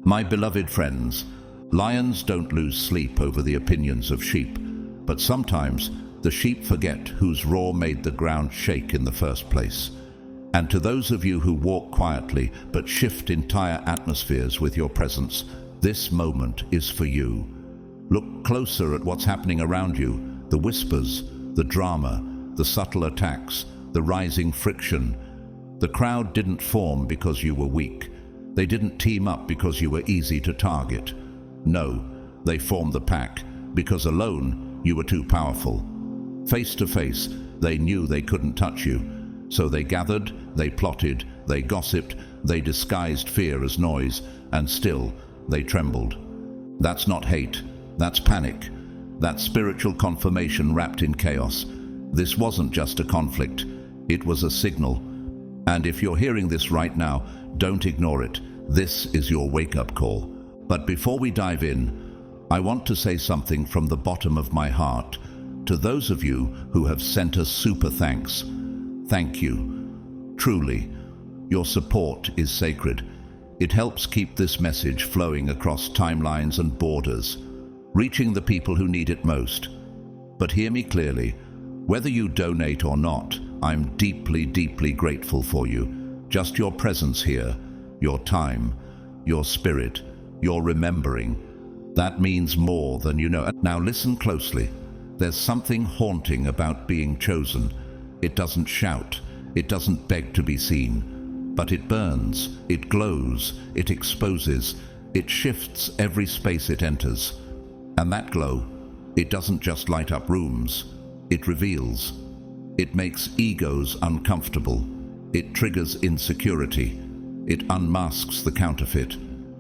My beloved friends, lions don't lose sleep over the opinions of sheep, but sometimes the sheep forget whose roar made the ground shake in the first place. And to those of you who walk quietly but shift entire atmospheres with your presence, this moment is for you. Look closer at what's happening around you, the whispers, the drama, the subtle attacks, the rising friction. The crowd didn't form because you were weak. They didn't team up because you were easy to target. No, they formed the pack because alone you were too powerful. Face to face, they knew they couldn't touch you. So they gathered, they plotted, they gossiped, they disguised fear as noise, and still they trembled. That's not hate, that's panic. That's spiritual confirmation wrapped in chaos. This wasn't just a conflict, it was a signal. And if you're hearing this right now, don't ignore it. This is your wake-up call. But before we dive in, I want to say something from the bottom of my heart to those of you who have sent us super thanks. Thank you. Truly, your support is sacred. It helps keep this message flowing across timelines and borders, reaching the people who need it most. But hear me clearly, whether you donate or not, I'm deeply, deeply grateful for you. Just your presence here, your time, your spirit, your remembering, that means more than you know. Now listen closely. There's something haunting about being chosen. It doesn't shout, it doesn't beg to be seen, but it burns, it glows, it exposes, it shifts every space it enters. And that glow, it doesn't just light up rooms, it reveals. It makes egos uncomfortable, it triggers insecurity, it unmasks the counterfeit.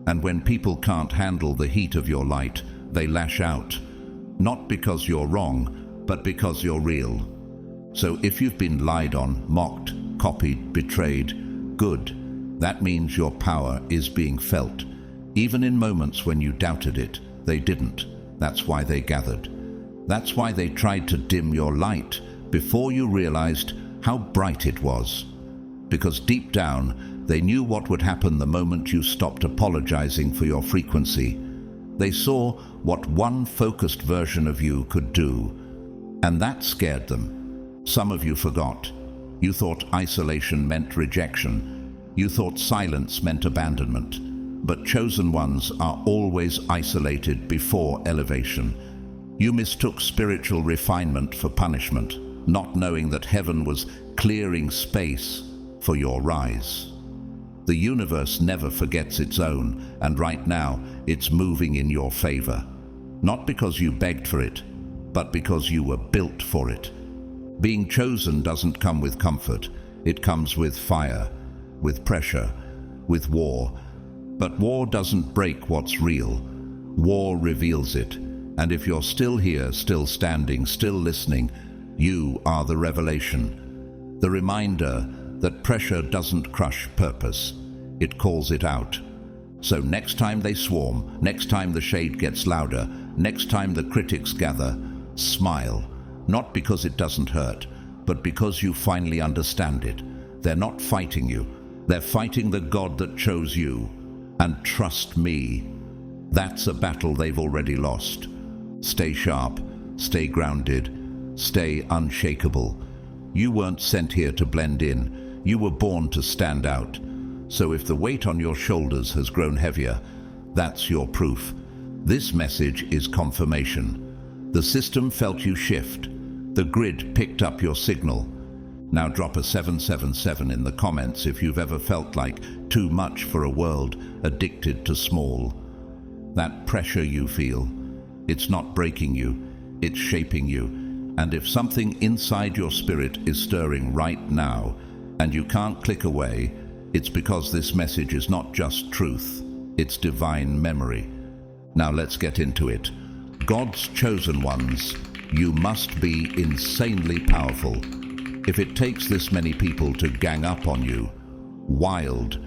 And when people can't handle the heat of your light, they lash out. Not because you're wrong, but because you're real. So if you've been lied on, mocked, copied, betrayed, good. That means your power is being felt. Even in moments when you doubted it, they didn't. That's why they gathered. That's why they tried to dim your light before you realized how bright it was. Because deep down, they knew what would happen the moment you stopped apologizing for your frequency. They saw what one focused version of you could do, and that scared them. Some of you forgot. You thought isolation meant rejection. You thought silence meant abandonment. But chosen ones are always isolated before elevation. You mistook spiritual refinement for punishment, not knowing that heaven was clearing space for your rise. The universe never forgets its own, and right now it's moving in your favor. Not because you begged for it, but because you were built for it. Being chosen doesn't come with comfort. It comes with fire, with pressure, with war. But war doesn't break what's real. War reveals it. And if you're still here, still standing, still listening, you are the revelation. The reminder that pressure doesn't crush purpose. It calls it out. So next time they swarm, next time the shade gets louder, next time the critics gather, smile. Not because it doesn't hurt, but because you finally understand it. They're not fighting you. They're fighting the God that chose you. And trust me, that's a battle they've already lost. Stay sharp, stay grounded, stay unshakable. You weren't sent here to blend in. You were born to stand out. So if the weight on your shoulders has grown heavier, that's your proof. This message is confirmation. The system felt you shift. The grid picked up your signal. Now drop a 777 in the comments if you've ever felt like too much for a world addicted to small. That pressure you feel, it's not breaking you, it's shaping you. And if something inside your spirit is stirring right now, and you can't click away, it's because this message is not just truth, it's divine memory. Now let's get into it. God's chosen ones, you must be insanely powerful. If it takes this many people to gang up on you, wild.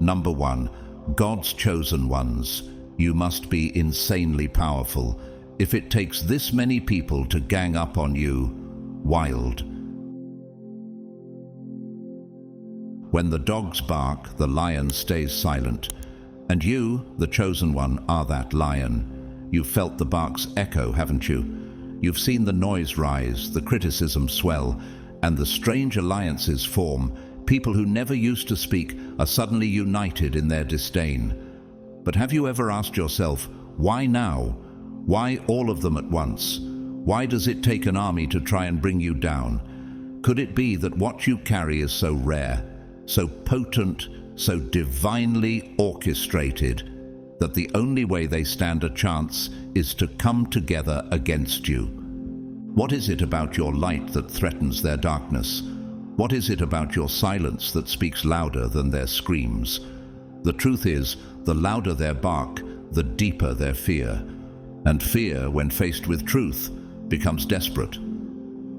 Number 1, God's chosen ones, you must be insanely powerful if it takes this many people to gang up on you. Wild. When the dogs bark, the lion stays silent. And you, the chosen one, are that lion. You've felt the bark's echo, haven't you? You've seen the noise rise, the criticism swell, and the strange alliances form. People who never used to speak are suddenly united in their disdain. But have you ever asked yourself, why now? Why all of them at once? Why does it take an army to try and bring you down? Could it be that what you carry is so rare, so potent, so divinely orchestrated, that the only way they stand a chance is to come together against you? What is it about your light that threatens their darkness? What is it about your silence that speaks louder than their screams? The truth is, the louder their bark, the deeper their fear. And fear, when faced with truth, becomes desperate.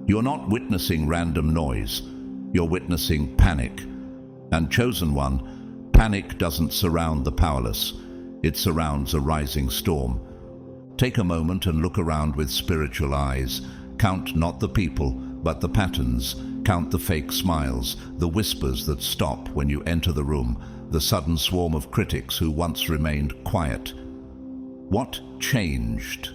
You're not witnessing random noise. You're witnessing panic. And chosen one, panic doesn't surround the powerless. It surrounds a rising storm. Take a moment and look around with spiritual eyes. Count not the people, but the patterns. Count the fake smiles, the whispers that stop when you enter the room, the sudden swarm of critics who once remained quiet. What changed?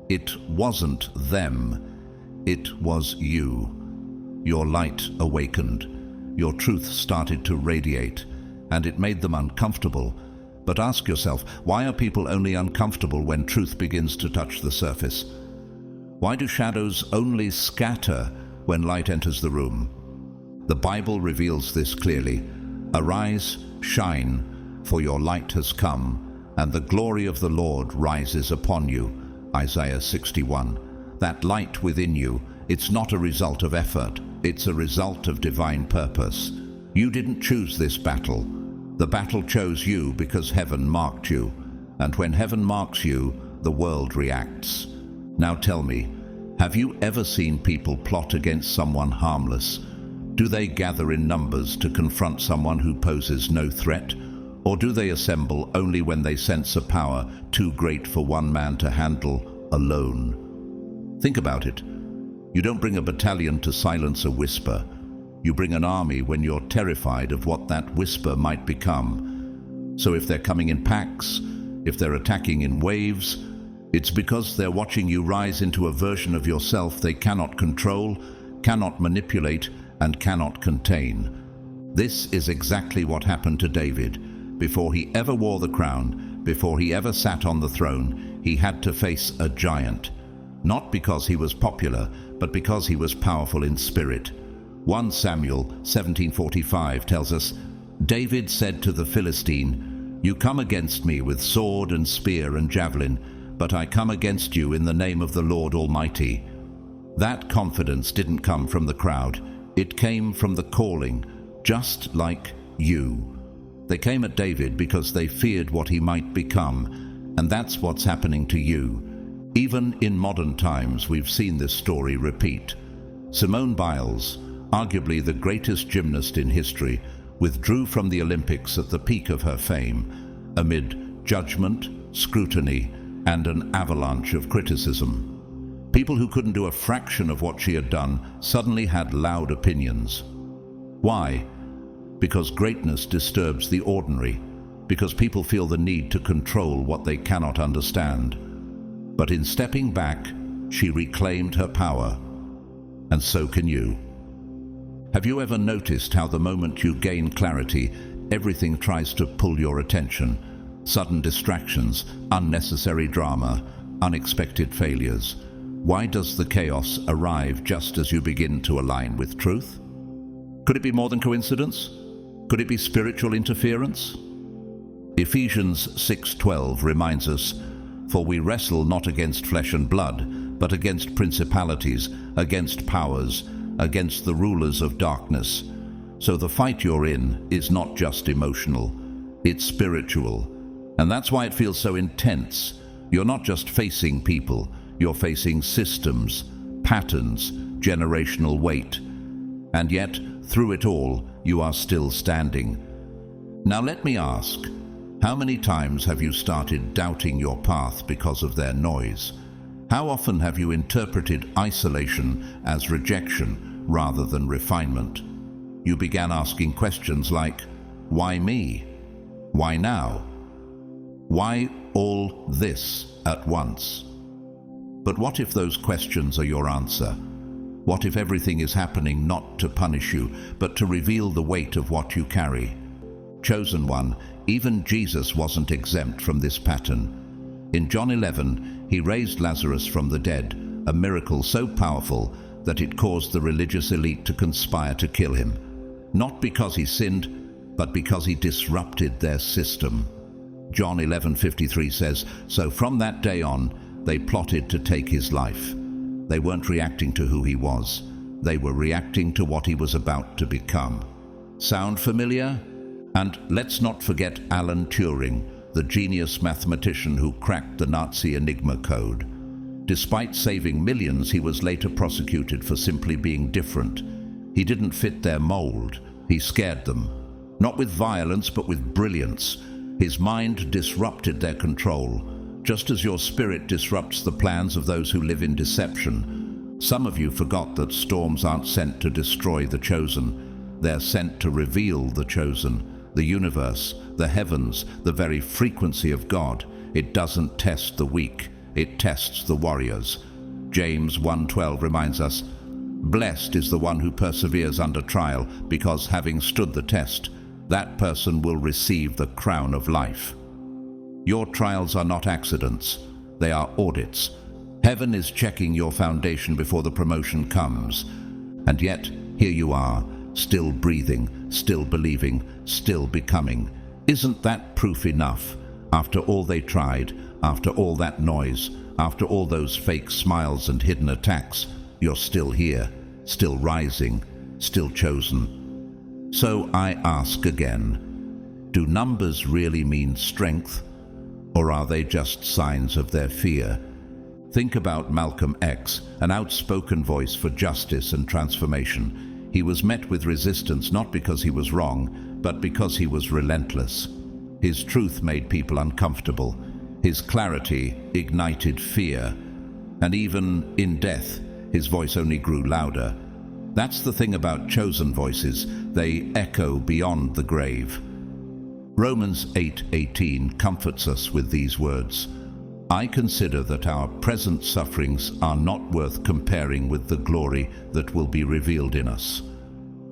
It wasn't them. It was you. Your light awakened. Your truth started to radiate, and it made them uncomfortable. But ask yourself, why are people only uncomfortable when truth begins to touch the surface? Why do shadows only scatter when light enters the room? The Bible reveals this clearly. Arise, shine, for your light has come, and the glory of the Lord rises upon you. Isaiah 61. That light within you, it's not a result of effort. It's a result of divine purpose. You didn't choose this battle. The battle chose you because heaven marked you. And when heaven marks you, the world reacts. Now tell me, have you ever seen people plot against someone harmless? Do they gather in numbers to confront someone who poses no threat? Or do they assemble only when they sense a power too great for one man to handle alone? Think about it. You don't bring a battalion to silence a whisper. You bring an army when you're terrified of what that whisper might become. So if they're coming in packs, if they're attacking in waves, it's because they're watching you rise into a version of yourself they cannot control, cannot manipulate, and cannot contain. This is exactly what happened to David. Before he ever wore the crown, before he ever sat on the throne, he had to face a giant. Not because he was popular, but because he was powerful in spirit. 1 Samuel 17:45 tells us, David said to the Philistine, "You come against me with sword and spear and javelin, but I come against you in the name of the Lord Almighty." That confidence didn't come from the crowd. It came from the calling, just like you. They came at David because they feared what he might become, and that's what's happening to you. Even in modern times, we've seen this story repeat. Simone Biles, arguably the greatest gymnast in history, withdrew from the Olympics at the peak of her fame, amid judgment, scrutiny, and an avalanche of criticism. People who couldn't do a fraction of what she had done suddenly had loud opinions. Why? Because greatness disturbs the ordinary, because people feel the need to control what they cannot understand. But in stepping back, she reclaimed her power. And so can you. Have you ever noticed how the moment you gain clarity, everything tries to pull your attention? Sudden distractions, unnecessary drama, unexpected failures. Why does the chaos arrive just as you begin to align with truth? Could it be more than coincidence? Could it be spiritual interference? Ephesians 6:12 reminds us, "For we wrestle not against flesh and blood, but against principalities, against powers, against the rulers of darkness." So the fight you're in is not just emotional, it's spiritual. And that's why it feels so intense. You're not just facing people, you're facing systems, patterns, generational weight. And yet, through it all, you are still standing. Now let me ask, How many times have you started doubting your path because of their noise? How often have you interpreted isolation as rejection rather than refinement? You began asking questions like, why me? Why now? Why all this at once? But what if those questions are your answer? What if everything is happening not to punish you, but to reveal the weight of what you carry? Chosen one, even Jesus wasn't exempt from this pattern. In John 11, he raised Lazarus from the dead, a miracle so powerful that it caused the religious elite to conspire to kill him. Not because he sinned, but because he disrupted their system. John 11:53 says, "So from that day on, they plotted to take his life." They weren't reacting to who he was. They were reacting to what he was about to become. Sound familiar? And let's not forget Alan Turing, the genius mathematician who cracked the Nazi Enigma code. Despite saving millions, he was later prosecuted for simply being different. He didn't fit their mold. He scared them. Not with violence, but with brilliance. His mind disrupted their control. Just as your spirit disrupts the plans of those who live in deception, some of you forgot that storms aren't sent to destroy the chosen. They're sent to reveal the chosen, the universe, the heavens, the very frequency of God. It doesn't test the weak, it tests the warriors. James 1:12 reminds us, "Blessed is the one who perseveres under trial, because having stood the test, that person will receive the crown of life." Your trials are not accidents, they are audits. Heaven is checking your foundation before the promotion comes. And yet, here you are, still breathing, still believing, still becoming. Isn't that proof enough? After all they tried, after all that noise, after all those fake smiles and hidden attacks, you're still here, still rising, still chosen. So I ask again, do numbers really mean strength? Or are they just signs of their fear? Think about Malcolm X, an outspoken voice for justice and transformation. He was met with resistance not because he was wrong, but because he was relentless. His truth made people uncomfortable. His clarity ignited fear. And even in death, his voice only grew louder. That's the thing about chosen voices. They echo beyond the grave. Romans 8:18 comforts us with these words. "I consider that our present sufferings are not worth comparing with the glory that will be revealed in us."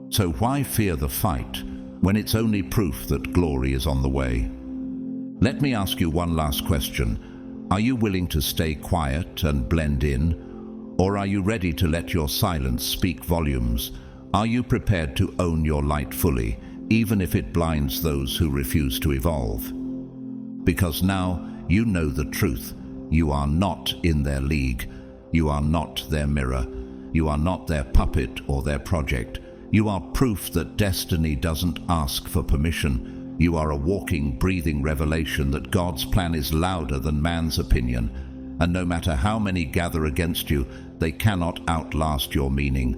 So why fear the fight when it's only proof that glory is on the way? Let me ask you one last question. Are you willing to stay quiet and blend in? Or are you ready to let your silence speak volumes? Are you prepared to own your light fully, even if it blinds those who refuse to evolve? Because now you know the truth. You are not in their league. You are not their mirror. You are not their puppet or their project. You are proof that destiny doesn't ask for permission. You are a walking, breathing revelation that God's plan is louder than man's opinion. And no matter how many gather against you, they cannot outlast your meaning.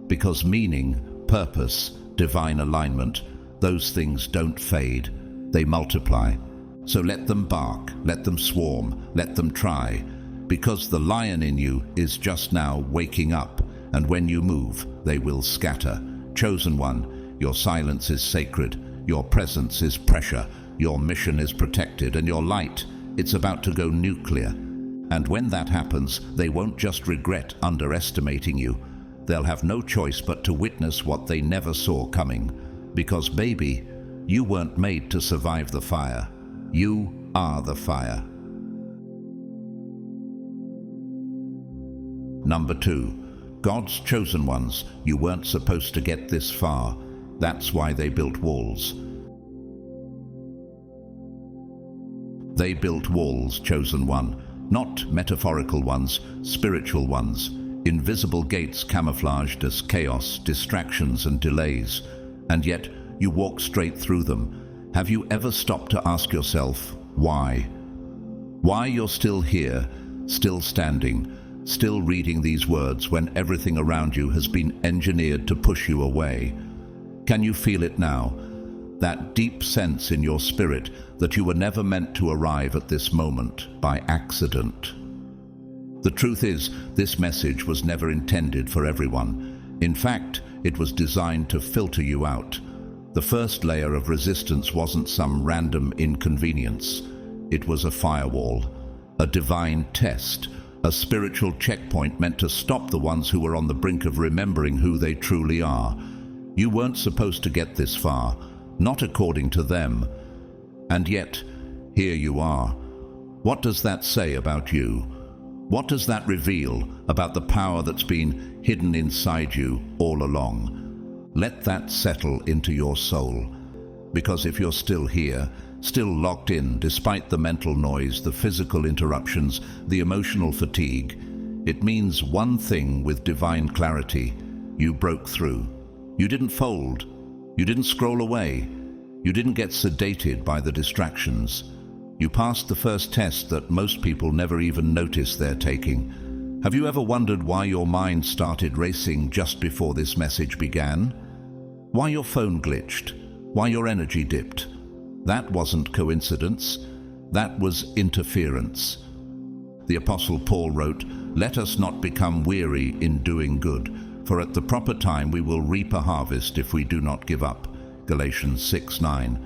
Because meaning, purpose, divine alignment, those things don't fade, they multiply. So let them bark, let them swarm, let them try, because the lion in you is just now waking up, and when you move, they will scatter. Chosen one, your silence is sacred, your presence is pressure, your mission is protected, and your light, it's about to go nuclear. And when that happens, they won't just regret underestimating you. They'll have no choice but to witness what they never saw coming. Because baby, you weren't made to survive the fire. You are the fire. Number 2, God's chosen ones, you weren't supposed to get this far. That's why they built walls. They built walls, chosen one. Not metaphorical ones, spiritual ones. Invisible gates camouflaged as chaos, distractions and delays. And yet, you walk straight through them. Have you ever stopped to ask yourself, why? Why you're still here, still standing, still reading these words when everything around you has been engineered to push you away? Can you feel it now? that deep sense in your spirit that you were never meant to arrive at this moment by accident. The truth is, this message was never intended for everyone. In fact, it was designed to filter you out. The first layer of resistance wasn't some random inconvenience. It was a firewall, a divine test, a spiritual checkpoint meant to stop the ones who were on the brink of remembering who they truly are. You weren't supposed to get this far, not according to them. And yet, here you are. What does that say about you? What does that reveal about the power that's been hidden inside you all along? Let that settle into your soul. Because if you're still here, still locked in, despite the mental noise, the physical interruptions, the emotional fatigue, it means one thing with divine clarity: you broke through. You didn't fold. You didn't scroll away. You didn't get sedated by the distractions. You passed the first test that most people never even notice they're taking. Have you ever wondered why your mind started racing just before this message began? Why your phone glitched? Why your energy dipped? That wasn't coincidence. That was interference. The Apostle Paul wrote, "Let us not become weary in doing good, for at the proper time we will reap a harvest if we do not give up." Galatians 6:9.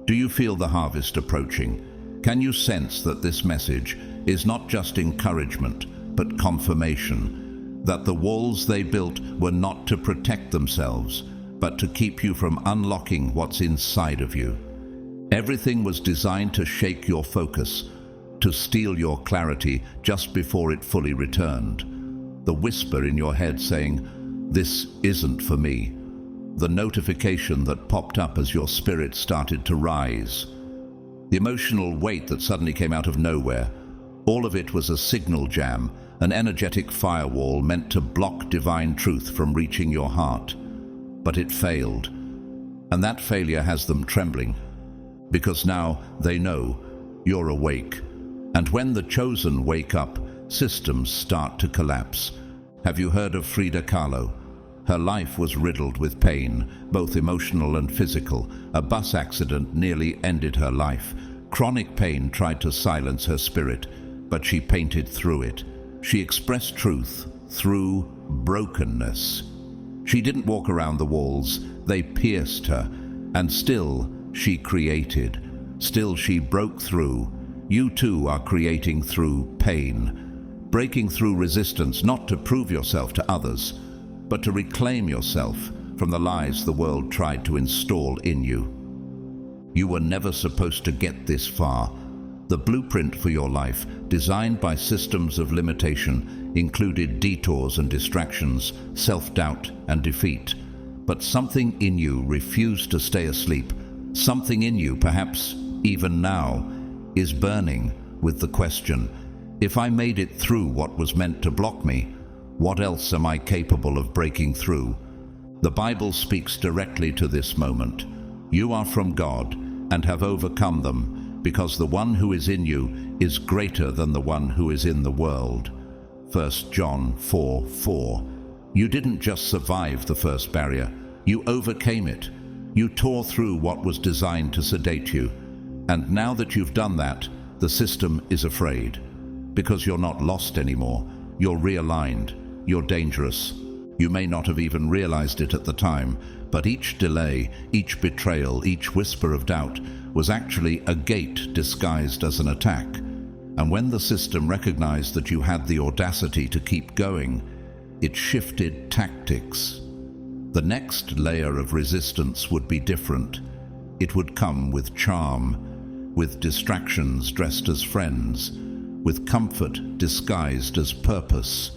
Do you feel the harvest approaching? Can you sense that this message is not just encouragement, but confirmation? That the walls they built were not to protect themselves, but to keep you from unlocking what's inside of you. Everything was designed to shake your focus, to steal your clarity just before it fully returned. The whisper in your head saying, "This isn't for me." The notification that popped up as your spirit started to rise. The emotional weight that suddenly came out of nowhere. All of it was a signal jam, an energetic firewall meant to block divine truth from reaching your heart. But it failed. And that failure has them trembling. Because now they know you're awake. And when the chosen wake up, systems start to collapse. Have you heard of Frida Kahlo? Her life was riddled with pain, both emotional and physical. A bus accident nearly ended her life. Chronic pain tried to silence her spirit, but she painted through it. She expressed truth through brokenness. She didn't walk around the walls, they pierced her. And still, she created. Still, she broke through. You too are creating through pain. Breaking through resistance, not to prove yourself to others, but to reclaim yourself from the lies the world tried to install in you. You were never supposed to get this far. The blueprint for your life, designed by systems of limitation, included detours and distractions, self-doubt and defeat. But something in you refused to stay asleep. Something in you, perhaps even now, is burning with the question, if I made it through what was meant to block me, what else am I capable of breaking through? The Bible speaks directly to this moment. You are from God and have overcome them, because the one who is in you is greater than the one who is in the world. 1 John 4:4. You didn't just survive the first barrier, you overcame it. You tore through what was designed to sedate you. And now that you've done that, the system is afraid. Because you're not lost anymore, you're realigned. You're dangerous. You may not have even realized it at the time, but each delay, each betrayal, each whisper of doubt was actually a gate disguised as an attack. And when the system recognized that you had the audacity to keep going, it shifted tactics. The next layer of resistance would be different. It would come with charm, with distractions dressed as friends, with comfort disguised as purpose.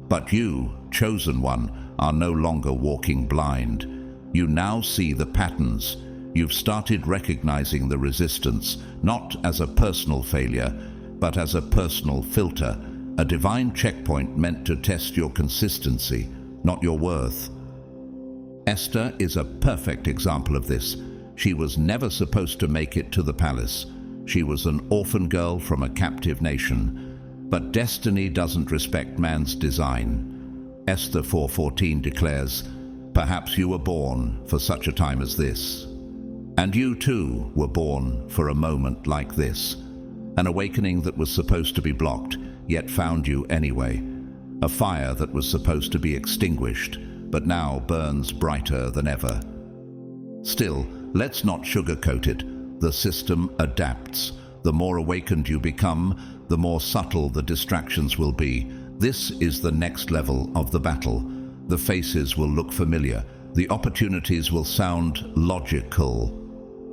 But you, chosen one, are no longer walking blind. You now see the patterns. You've started recognizing the resistance, not as a personal failure, but as a personal filter, a divine checkpoint meant to test your consistency, not your worth. Esther is a perfect example of this. She was never supposed to make it to the palace. She was an orphan girl from a captive nation. But destiny doesn't respect man's design. Esther 4:14 declares, "Perhaps you were born for such a time as this." And you too were born for a moment like this, an awakening that was supposed to be blocked, yet found you anyway. A fire that was supposed to be extinguished, but now burns brighter than ever. Still, let's not sugarcoat it. The system adapts. The more awakened you become, the more subtle the distractions will be. This is the next level of the battle. The faces will look familiar. The opportunities will sound logical.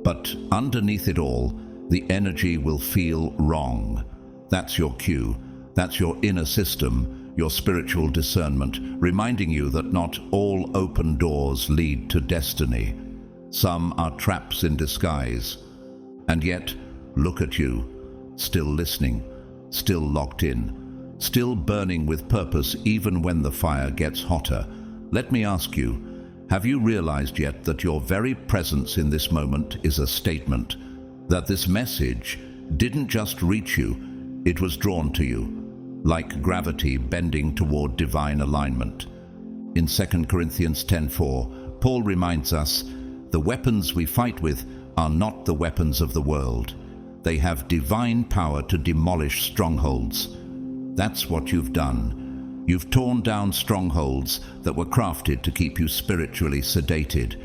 But underneath it all, the energy will feel wrong. That's your cue. That's your inner system, your spiritual discernment, reminding you that not all open doors lead to destiny. Some are traps in disguise. And yet, look at you, still listening, still locked in, still burning with purpose even when the fire gets hotter. Let me ask you, have you realized yet that your very presence in this moment is a statement? That this message didn't just reach you, it was drawn to you, like gravity bending toward divine alignment. In 2 Corinthians 10:4, Paul reminds us, the weapons we fight with are not the weapons of the world. They have divine power to demolish strongholds. That's what you've done. You've torn down strongholds that were crafted to keep you spiritually sedated.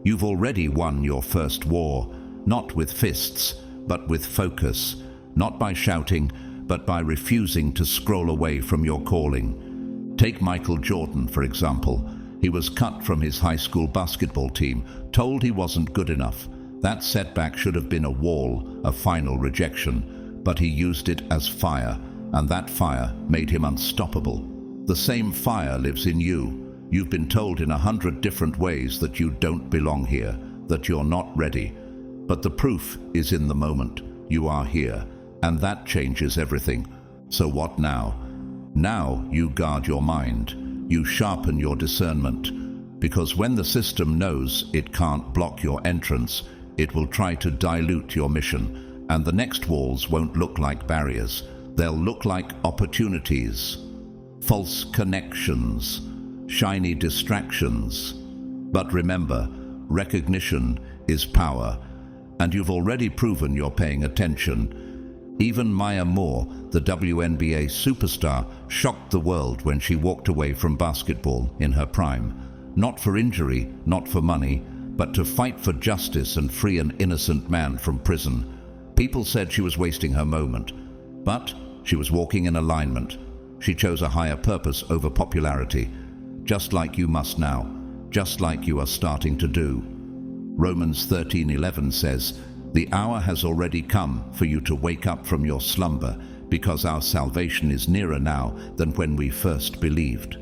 You've already won your first war, not with fists, but with focus, not by shouting, but by refusing to scroll away from your calling. Take Michael Jordan, for example. He was cut from his high school basketball team, told he wasn't good enough. That setback should have been a wall, a final rejection, but he used it as fire, and that fire made him unstoppable. The same fire lives in you. You've been told in 100 different ways that you don't belong here, that you're not ready. But the proof is in the moment. You are here, and that changes everything. So what now? Now you guard your mind. You sharpen your discernment. Because when the system knows it can't block your entrance, it will try to dilute your mission. And the next walls won't look like barriers. They'll look like opportunities. False connections, shiny distractions. But remember, recognition is power, and you've already proven you're paying attention. Even Maya Moore, the WNBA superstar, shocked the world when she walked away from basketball in her prime. Not for injury, not for money, but to fight for justice and free an innocent man from prison. People said she was wasting her moment, but she was walking in alignment. She chose a higher purpose over popularity, just like you must now, just like you are starting to do. Romans 13:11 says, "The hour has already come for you to wake up from your slumber, because our salvation is nearer now than when we first believed."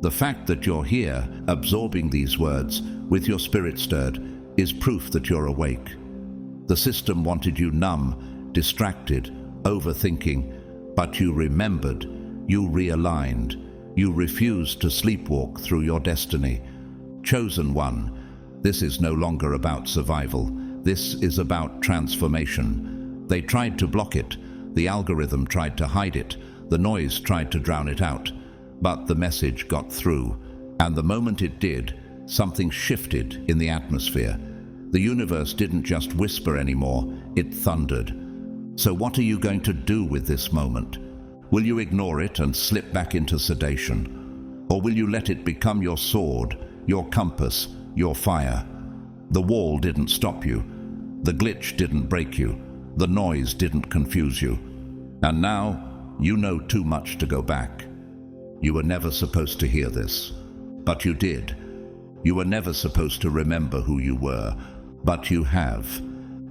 The fact that you're here, absorbing these words, with your spirit stirred, is proof that you're awake. The system wanted you numb, distracted, overthinking, but you remembered. You realigned. You refused to sleepwalk through your destiny. Chosen one, this is no longer about survival. This is about transformation. They tried to block it. The algorithm tried to hide it. The noise tried to drown it out. But the message got through. And the moment it did, something shifted in the atmosphere. The universe didn't just whisper anymore, it thundered. So what are you going to do with this moment? Will you ignore it and slip back into sedation? Or will you let it become your sword, your compass, your fire? The wall didn't stop you. The glitch didn't break you. The noise didn't confuse you. And now, you know too much to go back. You were never supposed to hear this, but you did. You were never supposed to remember who you were, but you have.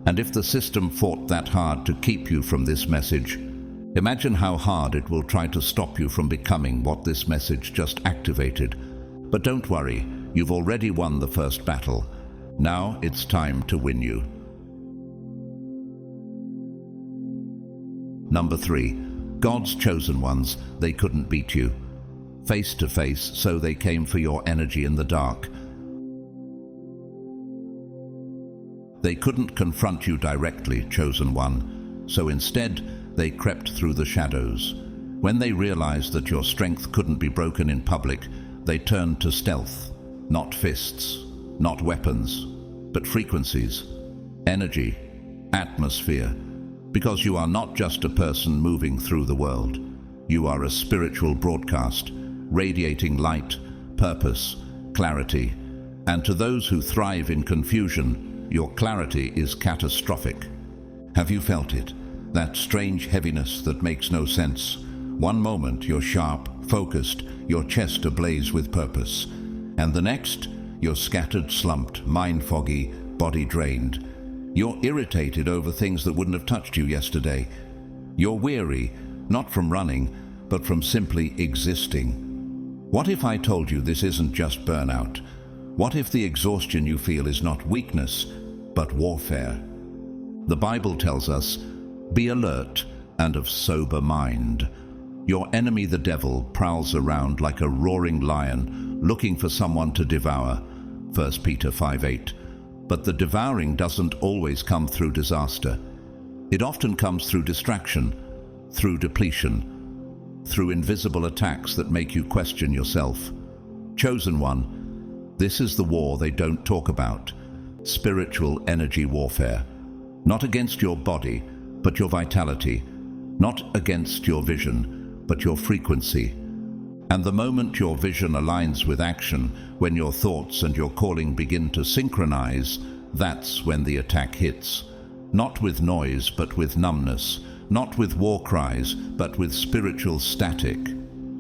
And if the system fought that hard to keep you from this message, imagine how hard it will try to stop you from becoming what this message just activated. But don't worry, you've already won the first battle. Now it's time to win you. Number 3, God's chosen ones, they couldn't beat you. Face to face, so they came for your energy in the dark. They couldn't confront you directly, chosen one, so instead they crept through the shadows. When they realized that your strength couldn't be broken in public, they turned to stealth, not fists, not weapons, but frequencies. energy, atmosphere, because you are not just a person moving through the world. You are a spiritual broadcast, radiating light, purpose, clarity, and to those who thrive in confusion, your clarity is catastrophic. Have you felt it? That strange heaviness that makes no sense. One moment you're sharp, focused, your chest ablaze with purpose, and the next you're scattered, slumped, mind foggy, body drained. You're irritated over things that wouldn't have touched you yesterday. You're weary, not from running, but from simply existing. What if I told you this isn't just burnout? What if the exhaustion you feel is not weakness, but warfare? The Bible tells us, "Be alert and of sober mind." Your enemy, the devil, prowls around like a roaring lion, looking for someone to devour. 1 Peter 5:8. But the devouring doesn't always come through disaster. It often comes through distraction, through depletion, through invisible attacks that make you question yourself. Chosen one, this is the war they don't talk about. Spiritual energy warfare. Not against your body, but your vitality. Not against your vision, but your frequency. And the moment your vision aligns with action, when your thoughts and your calling begin to synchronize, that's when the attack hits. Not with noise, but with numbness. Not with war cries, but with spiritual static.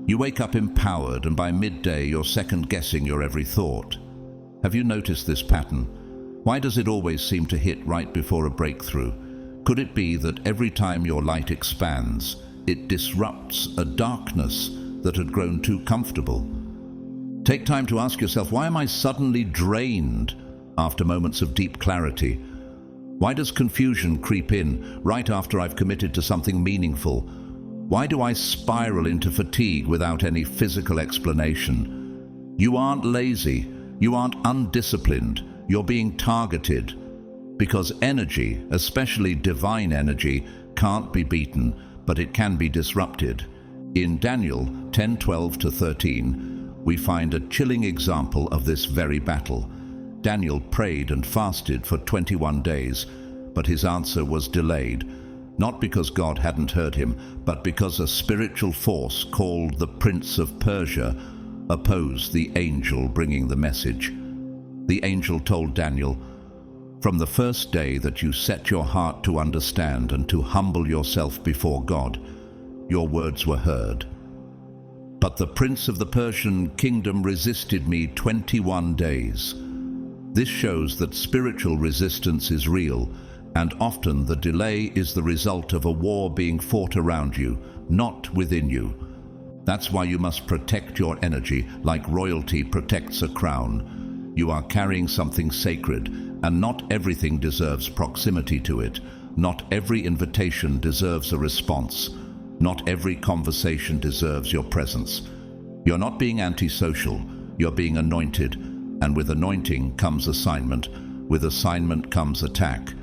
You wake up empowered, and by midday you're second-guessing your every thought. Have you noticed this pattern? Why does it always seem to hit right before a breakthrough? Could it be that every time your light expands, it disrupts a darkness that had grown too comfortable? Take time to ask yourself, why am I suddenly drained after moments of deep clarity? Why does confusion creep in right after I've committed to something meaningful? Why do I spiral into fatigue without any physical explanation? You aren't lazy. You aren't undisciplined. You're being targeted. Because energy, especially divine energy, can't be beaten, but it can be disrupted. In Daniel 10:12-13, we find a chilling example of this very battle. Daniel prayed and fasted for 21 days, but his answer was delayed, not because God hadn't heard him, but because a spiritual force called the Prince of Persia opposed the angel bringing the message. The angel told Daniel, "From the first day that you set your heart to understand and to humble yourself before God, your words were heard. But the prince of the Persian kingdom resisted me 21 days. This shows that spiritual resistance is real, and often the delay is the result of a war being fought around you, not within you. That's why you must protect your energy like royalty protects a crown. You are carrying something sacred, and not everything deserves proximity to it. Not every invitation deserves a response. Not every conversation deserves your presence. You're not being antisocial, you're being anointed, and with anointing comes assignment. With assignment comes attack.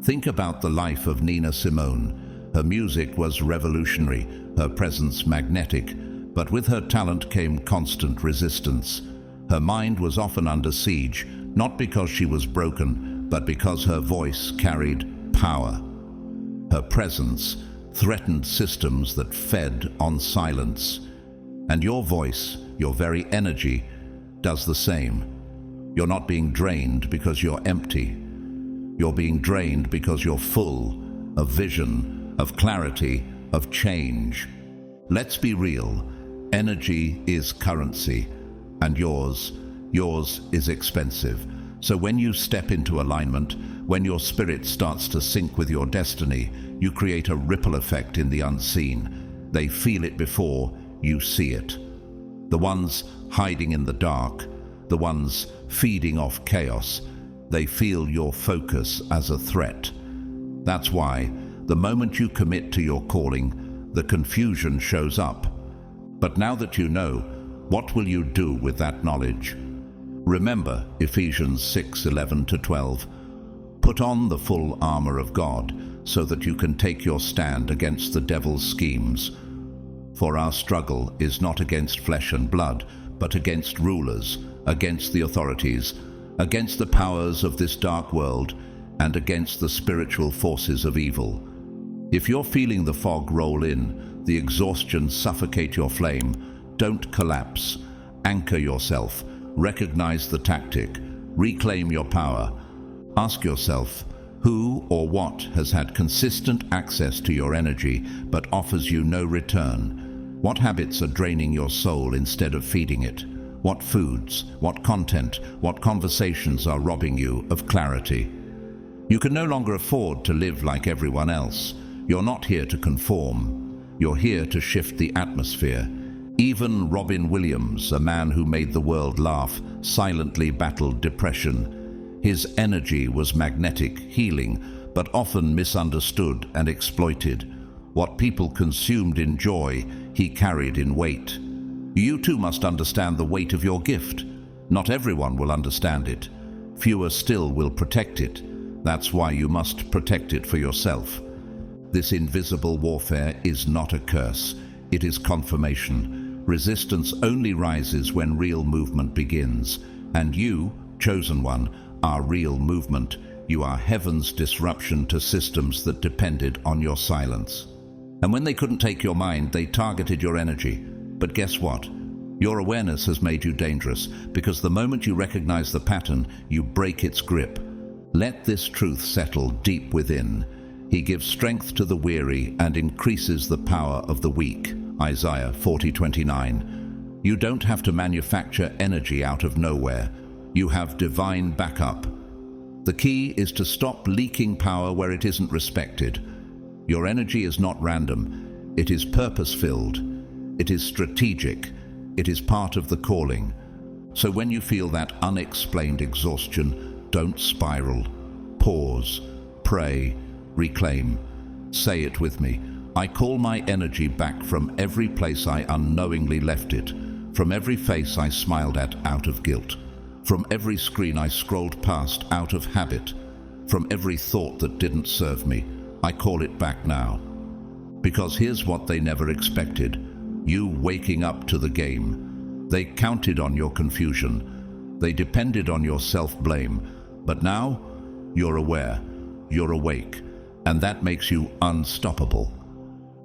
Think about the life of Nina Simone. Her music was revolutionary, her presence magnetic, but with her talent came constant resistance. Her mind was often under siege, not because she was broken, but because her voice carried power. Her presence threatened systems that fed on silence. And your voice, your very energy, does the same. You're not being drained because you're empty. You're being drained because you're full of vision, of clarity, of change. Let's be real. Energy is currency, and yours is expensive. So when you step into alignment, when your spirit starts to sync with your destiny, you create a ripple effect in the unseen. They feel it before you see it. The ones hiding in the dark, the ones feeding off chaos, they feel your focus as a threat. That's why, the moment you commit to your calling, the confusion shows up. But now that you know, what will you do with that knowledge? Remember Ephesians 6:11-12. Put on the full armor of God, so that you can take your stand against the devil's schemes. For our struggle is not against flesh and blood, but against rulers, against the authorities, against the powers of this dark world, and against the spiritual forces of evil. If you're feeling the fog roll in, the exhaustion suffocate your flame, don't collapse. Anchor yourself. Recognize the tactic. Reclaim your power. Ask yourself, who or what has had consistent access to your energy but offers you no return? What habits are draining your soul instead of feeding it? What foods, what content, what conversations are robbing you of clarity? You can no longer afford to live like everyone else. You're not here to conform. You're here to shift the atmosphere. Even Robin Williams, a man who made the world laugh, silently battled depression. His energy was magnetic, healing, but often misunderstood and exploited. What people consumed in joy, he carried in weight. You too must understand the weight of your gift. Not everyone will understand it. Fewer still will protect it. That's why you must protect it for yourself. This invisible warfare is not a curse. It is confirmation. Resistance only rises when real movement begins. And you, chosen one, are real movement. You are heaven's disruption to systems that depended on your silence. And when they couldn't take your mind, they targeted your energy. But guess what? Your awareness has made you dangerous, because the moment you recognize the pattern, you break its grip. Let this truth settle deep within. He gives strength to the weary and increases the power of the weak. Isaiah 40:29. You don't have to manufacture energy out of nowhere. You have divine backup. The key is to stop leaking power where it isn't respected. Your energy is not random. It is purpose-filled. It is strategic. It is part of the calling. So when you feel that unexplained exhaustion, don't spiral. Pause, pray, reclaim. Say it with me. I call my energy back from every place I unknowingly left it, from every face I smiled at out of guilt, from every screen I scrolled past out of habit, from every thought that didn't serve me. I call it back now. Because here's what they never expected. You waking up to the game. They counted on your confusion. They depended on your self-blame. But now, you're aware, you're awake, and that makes you unstoppable.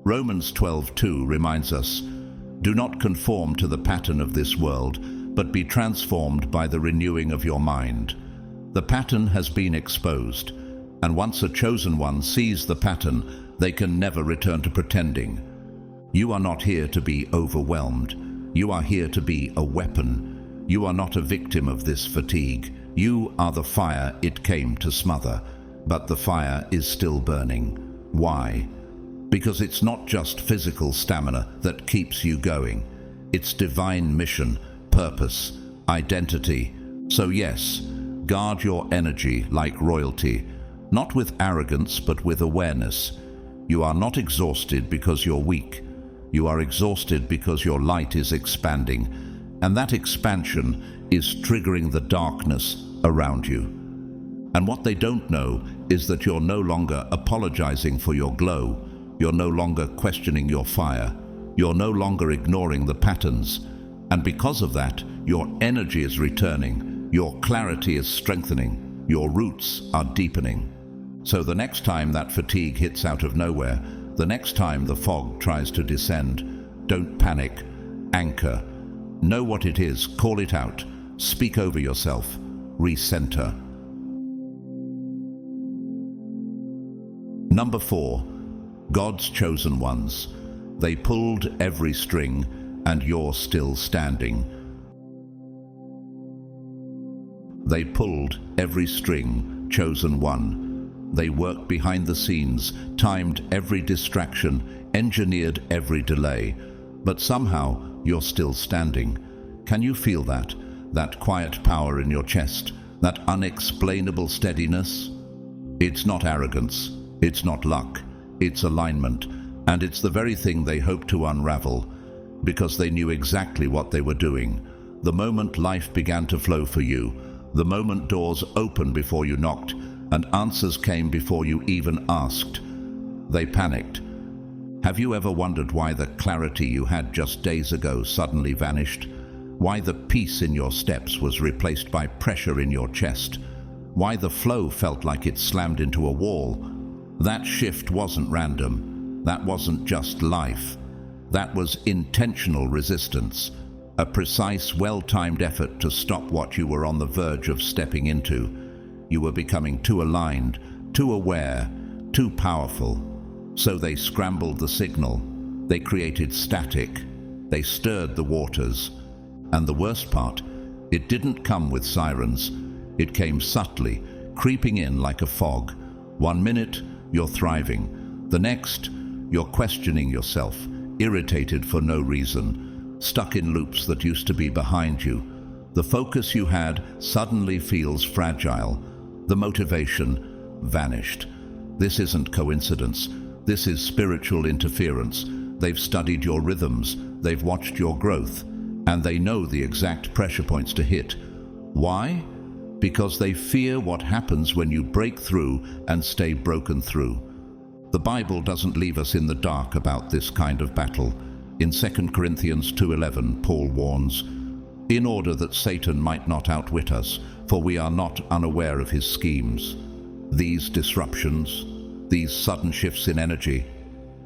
Romans 12:2 reminds us, do not conform to the pattern of this world, but be transformed by the renewing of your mind. The pattern has been exposed, and once a chosen one sees the pattern, they can never return to pretending. You are not here to be overwhelmed. You are here to be a weapon. You are not a victim of this fatigue. You are the fire it came to smother, but the fire is still burning. Why? Because it's not just physical stamina that keeps you going. It's divine mission, purpose, identity. So yes, guard your energy like royalty, not with arrogance but with awareness. You are not exhausted because you're weak. You are exhausted because your light is expanding, and that expansion is triggering the darkness around you. And what they don't know is that you're no longer apologizing for your glow. You're no longer questioning your fire. You're no longer ignoring the patterns. And because of that, your energy is returning. Your clarity is strengthening. Your roots are deepening. So the next time that fatigue hits out of nowhere, the next time the fog tries to descend, don't panic. Anchor. Know what it is. Call it out. Speak over yourself. Recenter. Number 4. God's chosen ones. They pulled every string, and you're still standing. They pulled every string, chosen one. They worked behind the scenes, timed every distraction, engineered every delay. But somehow, you're still standing. Can you feel that? That quiet power in your chest? That unexplainable steadiness? It's not arrogance. It's not luck. It's alignment. And it's the very thing they hoped to unravel, because they knew exactly what they were doing. The moment life began to flow for you, the moment doors opened before you knocked, and answers came before you even asked, they panicked. Have you ever wondered why the clarity you had just days ago suddenly vanished? Why the peace in your steps was replaced by pressure in your chest? why the flow felt like it slammed into a wall. That shift wasn't random. That wasn't just life. That was intentional resistance, a precise, well-timed effort to stop what you were on the verge of stepping into. You were becoming too aligned, too aware, too powerful. So they scrambled the signal. They created static. They stirred the waters. And the worst part, it didn't come with sirens. It came subtly, creeping in like a fog. 1 minute, you're thriving. The next, you're questioning yourself, irritated for no reason, stuck in loops that used to be behind you. The focus you had suddenly feels fragile. The motivation vanished. This isn't coincidence. This is spiritual interference. They've studied your rhythms, they've watched your growth, and they know the exact pressure points to hit. Why? Because they fear what happens when you break through and stay broken through. The Bible doesn't leave us in the dark about this kind of battle. In 2 Corinthians 2:11, Paul warns, "In order that Satan might not outwit us, for we are not unaware of his schemes." These disruptions, these sudden shifts in energy,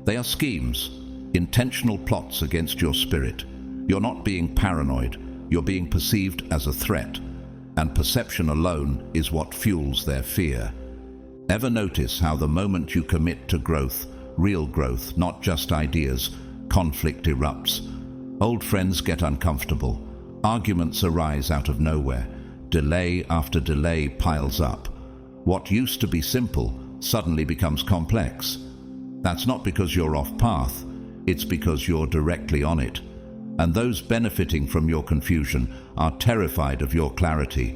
they are schemes, intentional plots against your spirit. You're not being paranoid, you're being perceived as a threat, and perception alone is what fuels their fear. Ever notice how the moment you commit to growth, real growth, not just ideas, conflict erupts? Old friends get uncomfortable, arguments arise out of nowhere, delay after delay piles up. What used to be simple suddenly becomes complex. That's not because you're off path, it's because you're directly on it. And those benefiting from your confusion are terrified of your clarity.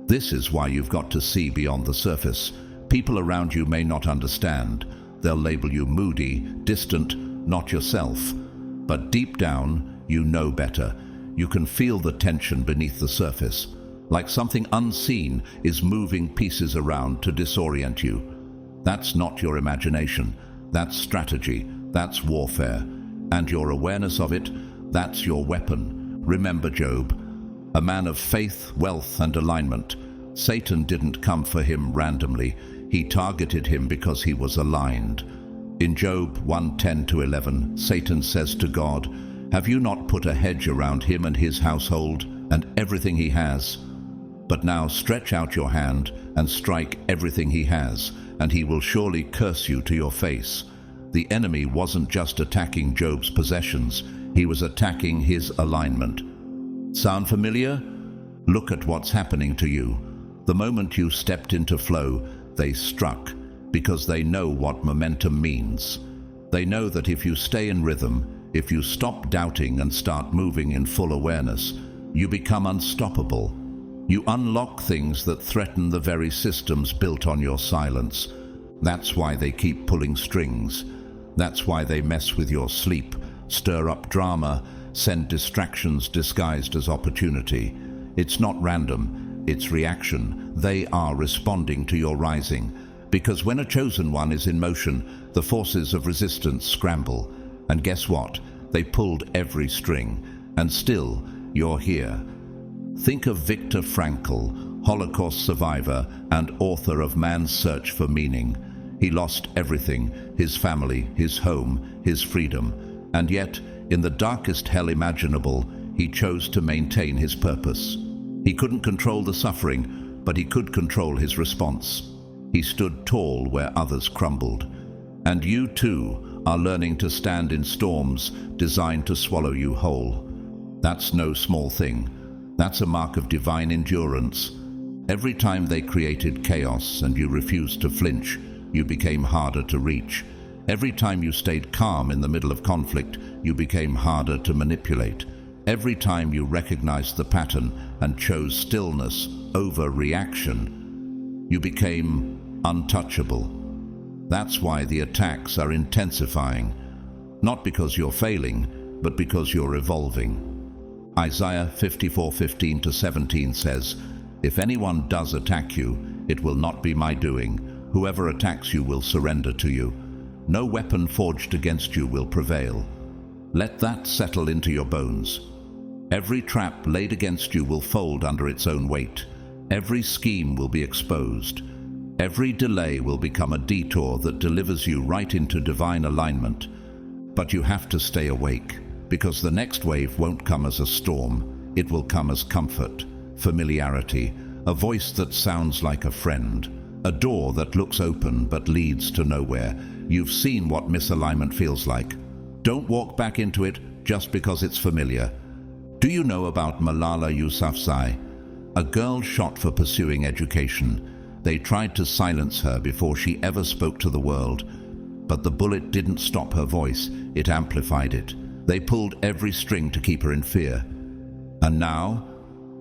This is why you've got to see beyond the surface. People around you may not understand. They'll label you moody, distant, not yourself. But deep down, you know better. You can feel the tension beneath the surface, like something unseen is moving pieces around to disorient you. That's not your imagination. That's strategy. That's warfare. And your awareness of it, that's your weapon. Remember Job, a man of faith, wealth, and alignment. Satan didn't come for him randomly. He targeted him because he was aligned. In Job 1:10-11, Satan says to God, "Have you not put a hedge around him and his household and everything he has? But now stretch out your hand and strike everything he has, and he will surely curse you to your face." The enemy wasn't just attacking Job's possessions, he was attacking his alignment. Sound familiar? Look at what's happening to you. The moment you stepped into flow, they struck, because they know what momentum means. They know that if you stay in rhythm, if you stop doubting and start moving in full awareness, you become unstoppable. You unlock things that threaten the very systems built on your silence. That's why they keep pulling strings. That's why they mess with your sleep, stir up drama, send distractions disguised as opportunity. It's not random, it's reaction. They are responding to your rising. Because when a chosen one is in motion, the forces of resistance scramble. And guess what? They pulled every string. And still, you're here. Think of Viktor Frankl, Holocaust survivor and author of Man's Search for Meaning. He lost everything, his family, his home, his freedom. And yet, in the darkest hell imaginable, he chose to maintain his purpose. He couldn't control the suffering, but he could control his response. He stood tall where others crumbled. And you too are learning to stand in storms designed to swallow you whole. That's no small thing. That's a mark of divine endurance. Every time they created chaos and you refused to flinch, you became harder to reach. Every time you stayed calm in the middle of conflict, you became harder to manipulate. Every time you recognized the pattern and chose stillness over reaction, you became untouchable. That's why the attacks are intensifying. Not because you're failing, but because you're evolving. Isaiah 54:15-17 says, "If anyone does attack you, it will not be my doing. Whoever attacks you will surrender to you. No weapon forged against you will prevail." Let that settle into your bones. Every trap laid against you will fold under its own weight. Every scheme will be exposed. Every delay will become a detour that delivers you right into divine alignment. But you have to stay awake, because the next wave won't come as a storm. It will come as comfort, familiarity, a voice that sounds like a friend, a door that looks open but leads to nowhere. You've seen what misalignment feels like. Don't walk back into it just because it's familiar. Do you know about Malala Yousafzai? A girl shot for pursuing education. They tried to silence her before she ever spoke to the world. But the bullet didn't stop her voice, it amplified it. They pulled every string to keep her in fear. And now,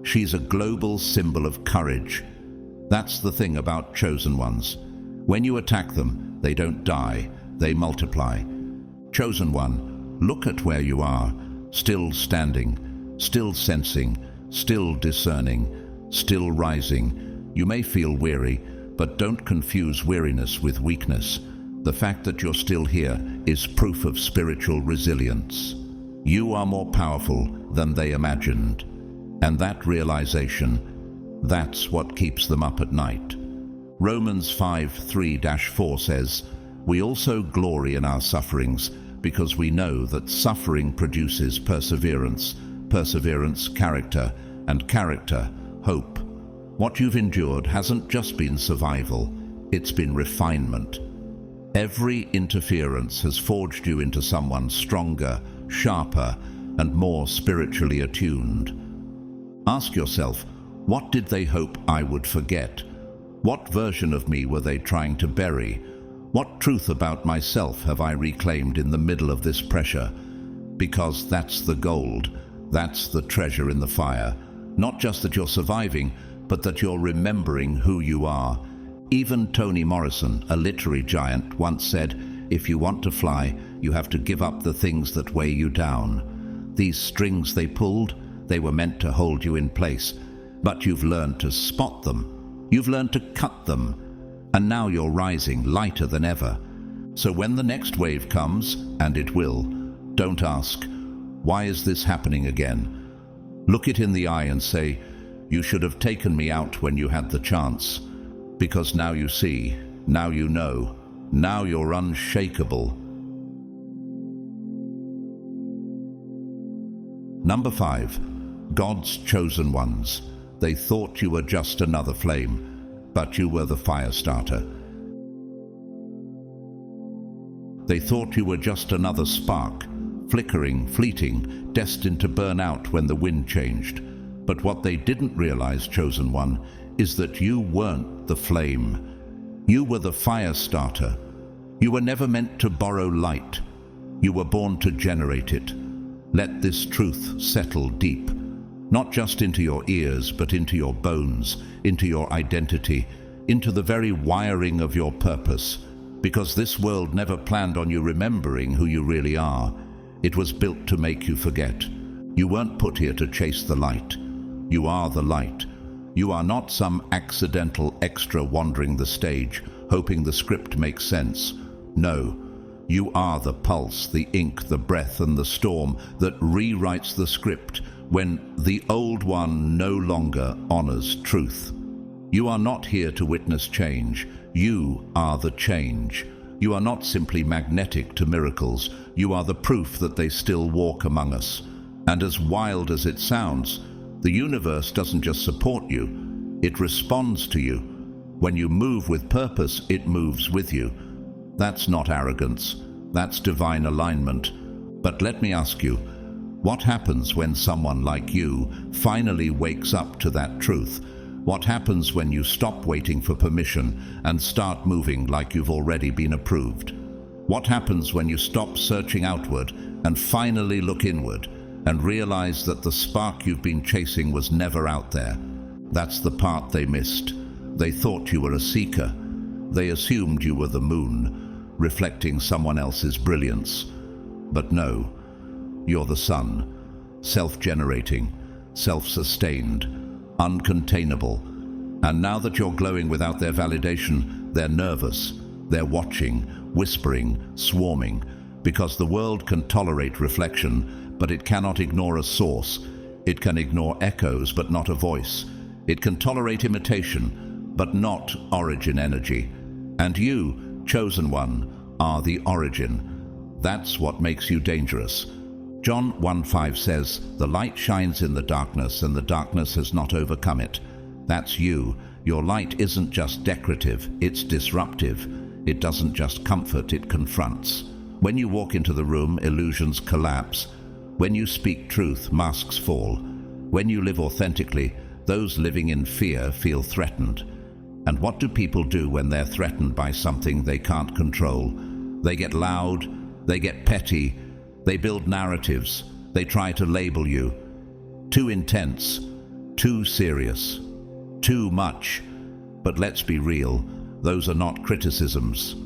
she's a global symbol of courage. That's the thing about chosen ones. When you attack them, they don't die, they multiply. Chosen one, look at where you are, still standing, still sensing, still discerning, still rising. You may feel weary, but don't confuse weariness with weakness. The fact that you're still here is proof of spiritual resilience. You are more powerful than they imagined. And that realization, that's what keeps them up at night. Romans 5:3-4 says, "We also glory in our sufferings, because we know that suffering produces perseverance, perseverance, character, and character, hope." What you've endured hasn't just been survival, it's been refinement. Every interference has forged you into someone stronger, sharper, and more spiritually attuned. Ask yourself, what did they hope I would forget? What version of me were they trying to bury? What truth about myself have I reclaimed in the middle of this pressure? Because that's the gold, that's the treasure in the fire. Not just that you're surviving, but that you're remembering who you are. Even Toni Morrison, a literary giant, once said, "If you want to fly, you have to give up the things that weigh you down." These strings they pulled, they were meant to hold you in place, but you've learned to spot them. You've learned to cut them, and now you're rising lighter than ever. So when the next wave comes, and it will, don't ask, "Why is this happening again?" Look it in the eye and say, "You should have taken me out when you had the chance." Because now you see, now you know, now you're unshakable. Number 5, God's chosen ones. They thought you were just another flame, but you were the fire starter. They thought you were just another spark, flickering, fleeting, destined to burn out when the wind changed. But what they didn't realize, chosen one, is that you weren't the flame. You were the fire starter. You were never meant to borrow light. You were born to generate it. Let this truth settle deep, not just into your ears, but into your bones, into your identity, into the very wiring of your purpose. Because this world never planned on you remembering who you really are. It was built to make you forget. You weren't put here to chase the light. You are the light. You are not some accidental extra wandering the stage, hoping the script makes sense. No, you are the pulse, the ink, the breath, and the storm that rewrites the script when the old one no longer honors truth. You are not here to witness change. You are the change. You are not simply magnetic to miracles. You are the proof that they still walk among us. And as wild as it sounds, the universe doesn't just support you, it responds to you. When you move with purpose, it moves with you. That's not arrogance, that's divine alignment. But let me ask you, what happens when someone like you finally wakes up to that truth? What happens when you stop waiting for permission and start moving like you've already been approved? What happens when you stop searching outward and finally look inward and realize that the spark you've been chasing was never out there? That's the part they missed. They thought you were a seeker. They assumed you were the moon, reflecting someone else's brilliance. But no, you're the sun, self-generating, self-sustained, uncontainable. And now that you're glowing without their validation, they're nervous, they're watching, whispering, swarming, because the world can tolerate reflection, but it cannot ignore a source. It can ignore echoes, but not a voice. It can tolerate imitation, but not origin energy. And you, chosen one, are the origin. That's what makes you dangerous. John 1:5 says, "The light shines in the darkness, and the darkness has not overcome it." That's you. Your light isn't just decorative, it's disruptive. It doesn't just comfort, it confronts. When you walk into the room, illusions collapse. When you speak truth, masks fall. When you live authentically, those living in fear feel threatened. And what do people do when they're threatened by something they can't control? They get loud, they get petty, they build narratives, they try to label you. Too intense, too serious, too much. But let's be real, those are not criticisms.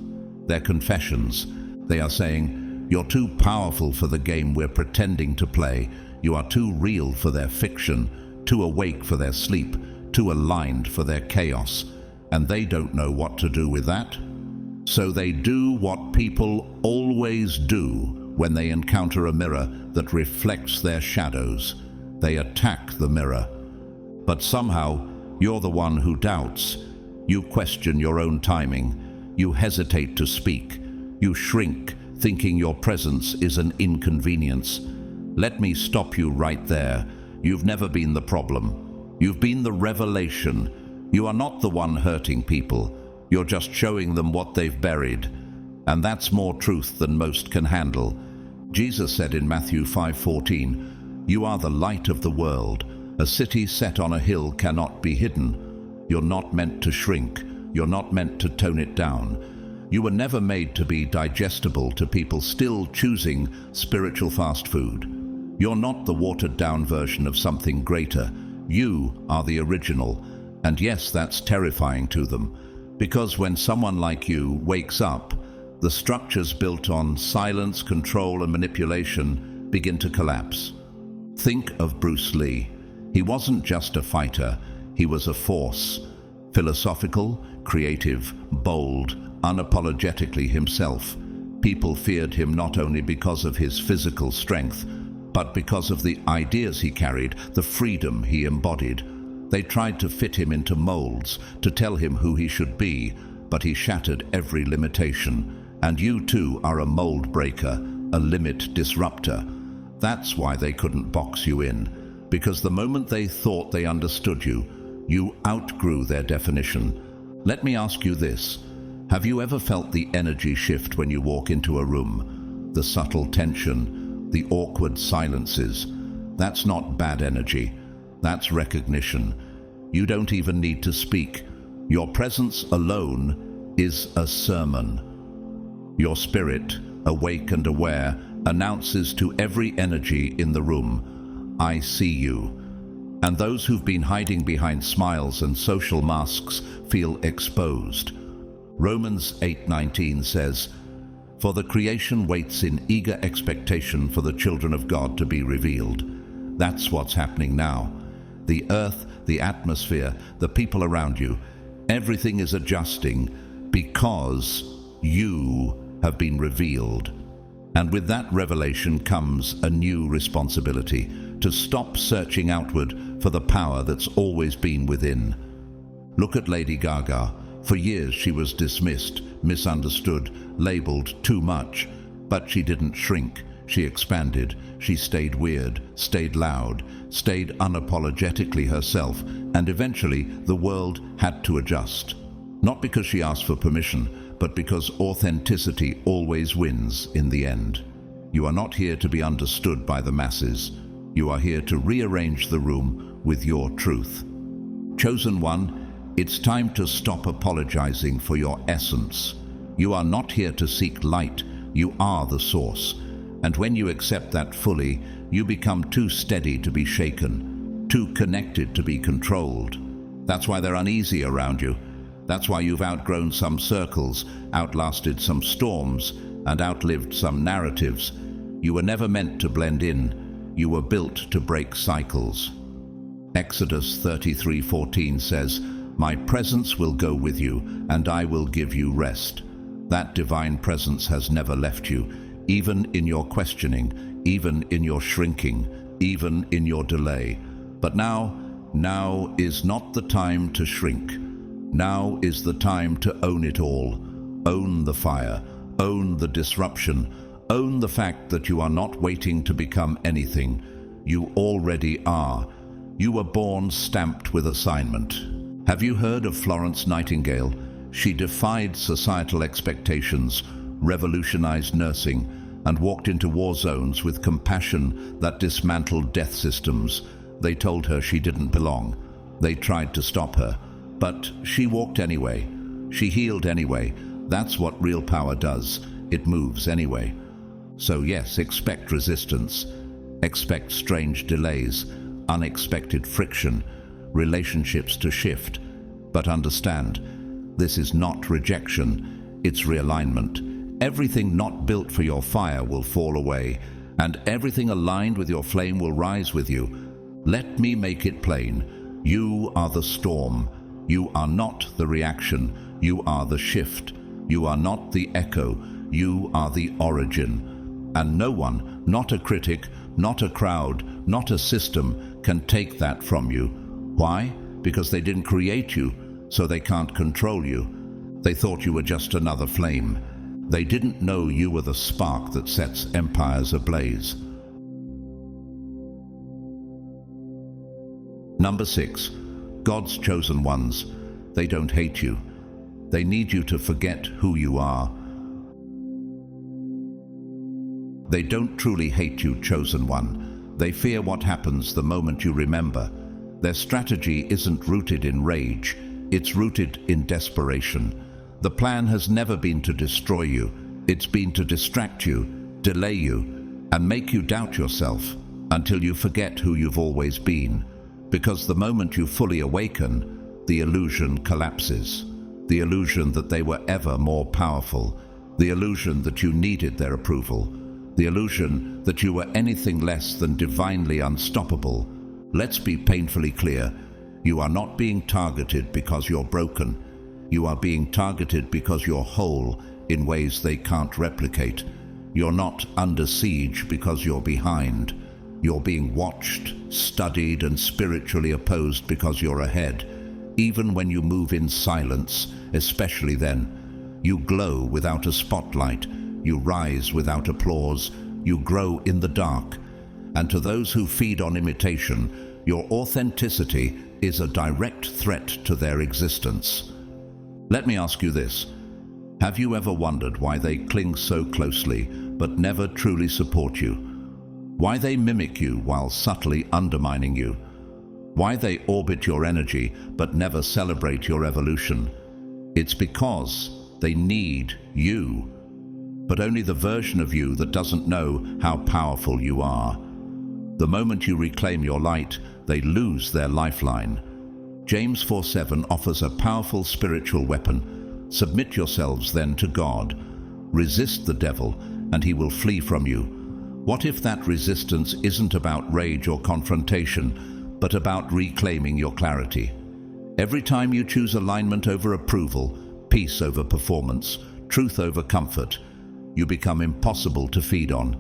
They're confessions. They are saying, "You're too powerful for the game we're pretending to play. You are too real for their fiction, too awake for their sleep, too aligned for their chaos." And they don't know what to do with that. So they do what people always do when they encounter a mirror that reflects their shadows. They attack the mirror. But somehow, you're the one who doubts. You question your own timing. You hesitate to speak. You shrink, thinking your presence is an inconvenience. Let me stop you right there. You've never been the problem. You've been the revelation. You are not the one hurting people. You're just showing them what they've buried. And that's more truth than most can handle. Jesus said in Matthew 5:14, "You are the light of the world. A city set on a hill cannot be hidden." You're not meant to shrink. You're not meant to tone it down. You were never made to be digestible to people still choosing spiritual fast food. You're not the watered-down version of something greater. You are the original. And yes, that's terrifying to them. Because when someone like you wakes up, the structures built on silence, control, and manipulation begin to collapse. Think of Bruce Lee. He wasn't just a fighter, he was a force. Philosophical, creative, bold, unapologetically himself. People feared him not only because of his physical strength, but because of the ideas he carried, the freedom he embodied. They tried to fit him into molds, to tell him who he should be, but he shattered every limitation. And you too are a mold breaker, a limit disruptor. That's why they couldn't box you in, because the moment they thought they understood you, you outgrew their definition. Let me ask you this. Have you ever felt the energy shift when you walk into a room? The subtle tension, the awkward silences. That's not bad energy. That's recognition. You don't even need to speak. Your presence alone is a sermon. Your spirit, awake and aware, announces to every energy in the room, "I see you." And those who've been hiding behind smiles and social masks feel exposed. Romans 8:19 says, "For the creation waits in eager expectation for the children of God to be revealed." That's what's happening now. The earth, the atmosphere, the people around you, everything is adjusting because you have been revealed. And with that revelation comes a new responsibility, to stop searching outward for the power that's always been within. Look at Lady Gaga. For years she was dismissed, misunderstood, labeled too much. But she didn't shrink. She expanded. She stayed weird, stayed loud, stayed unapologetically herself, and eventually the world had to adjust. Not because she asked for permission, but because authenticity always wins in the end. You are not here to be understood by the masses. You are here to rearrange the room with your truth. Chosen one, it's time to stop apologizing for your essence. You are not here to seek light. You are the source. And when you accept that fully, you become too steady to be shaken, too connected to be controlled. That's why they're uneasy around you. That's why you've outgrown some circles, outlasted some storms, and outlived some narratives. You were never meant to blend in. You were built to break cycles. Exodus 33:14 says, "My presence will go with you, and I will give you rest." That divine presence has never left you, even in your questioning, even in your shrinking, even in your delay. But now Now is not the time to shrink. Now is the time to own it all. Own the fire. Own the disruption. Own the fact that you are not waiting to become anything. You already are. You were born stamped with assignment. Have you heard of Florence Nightingale? She defied societal expectations, revolutionized nursing, and walked into war zones with compassion that dismantled death systems. They told her she didn't belong. They tried to stop her. But she walked anyway. She healed anyway. That's what real power does. It moves anyway. So yes, expect resistance. Expect strange delays, unexpected friction, relationships to shift. But understand, this is not rejection, it's realignment. Everything not built for your fire will fall away, and everything aligned with your flame will rise with you. Let me make it plain. You are the storm. You are not the reaction. You are the shift. You are not the echo. You are the origin. And no one, not a critic, not a crowd, not a system, can take that from you. Why? Because they didn't create you, so they can't control you. They thought you were just another flame. They didn't know you were the spark that sets empires ablaze. Number 6. God's chosen ones. They don't hate you. They need you to forget who you are. They don't truly hate you, chosen one. They fear what happens the moment you remember. Their strategy isn't rooted in rage. It's rooted in desperation. The plan has never been to destroy you. It's been to distract you, delay you, and make you doubt yourself until you forget who you've always been. Because the moment you fully awaken, the illusion collapses. The illusion that they were ever more powerful. The illusion that you needed their approval. The illusion that you were anything less than divinely unstoppable. Let's be painfully clear. You are not being targeted because you're broken. You are being targeted because you're whole in ways they can't replicate. You're not under siege because you're behind. You're being watched, studied, and spiritually opposed because you're ahead. Even when you move in silence, especially then, you glow without a spotlight. You rise without applause. You grow in the dark. And to those who feed on imitation, your authenticity is a direct threat to their existence. Let me ask you this. Have you ever wondered why they cling so closely but never truly support you? Why they mimic you while subtly undermining you? Why they orbit your energy but never celebrate your evolution? It's because they need you, but only the version of you that doesn't know how powerful you are. The moment you reclaim your light, they lose their lifeline. James 4:7 offers a powerful spiritual weapon. Submit yourselves then to God. Resist the devil, and he will flee from you. What if that resistance isn't about rage or confrontation, but about reclaiming your clarity? Every time you choose alignment over approval, peace over performance, truth over comfort, you become impossible to feed on.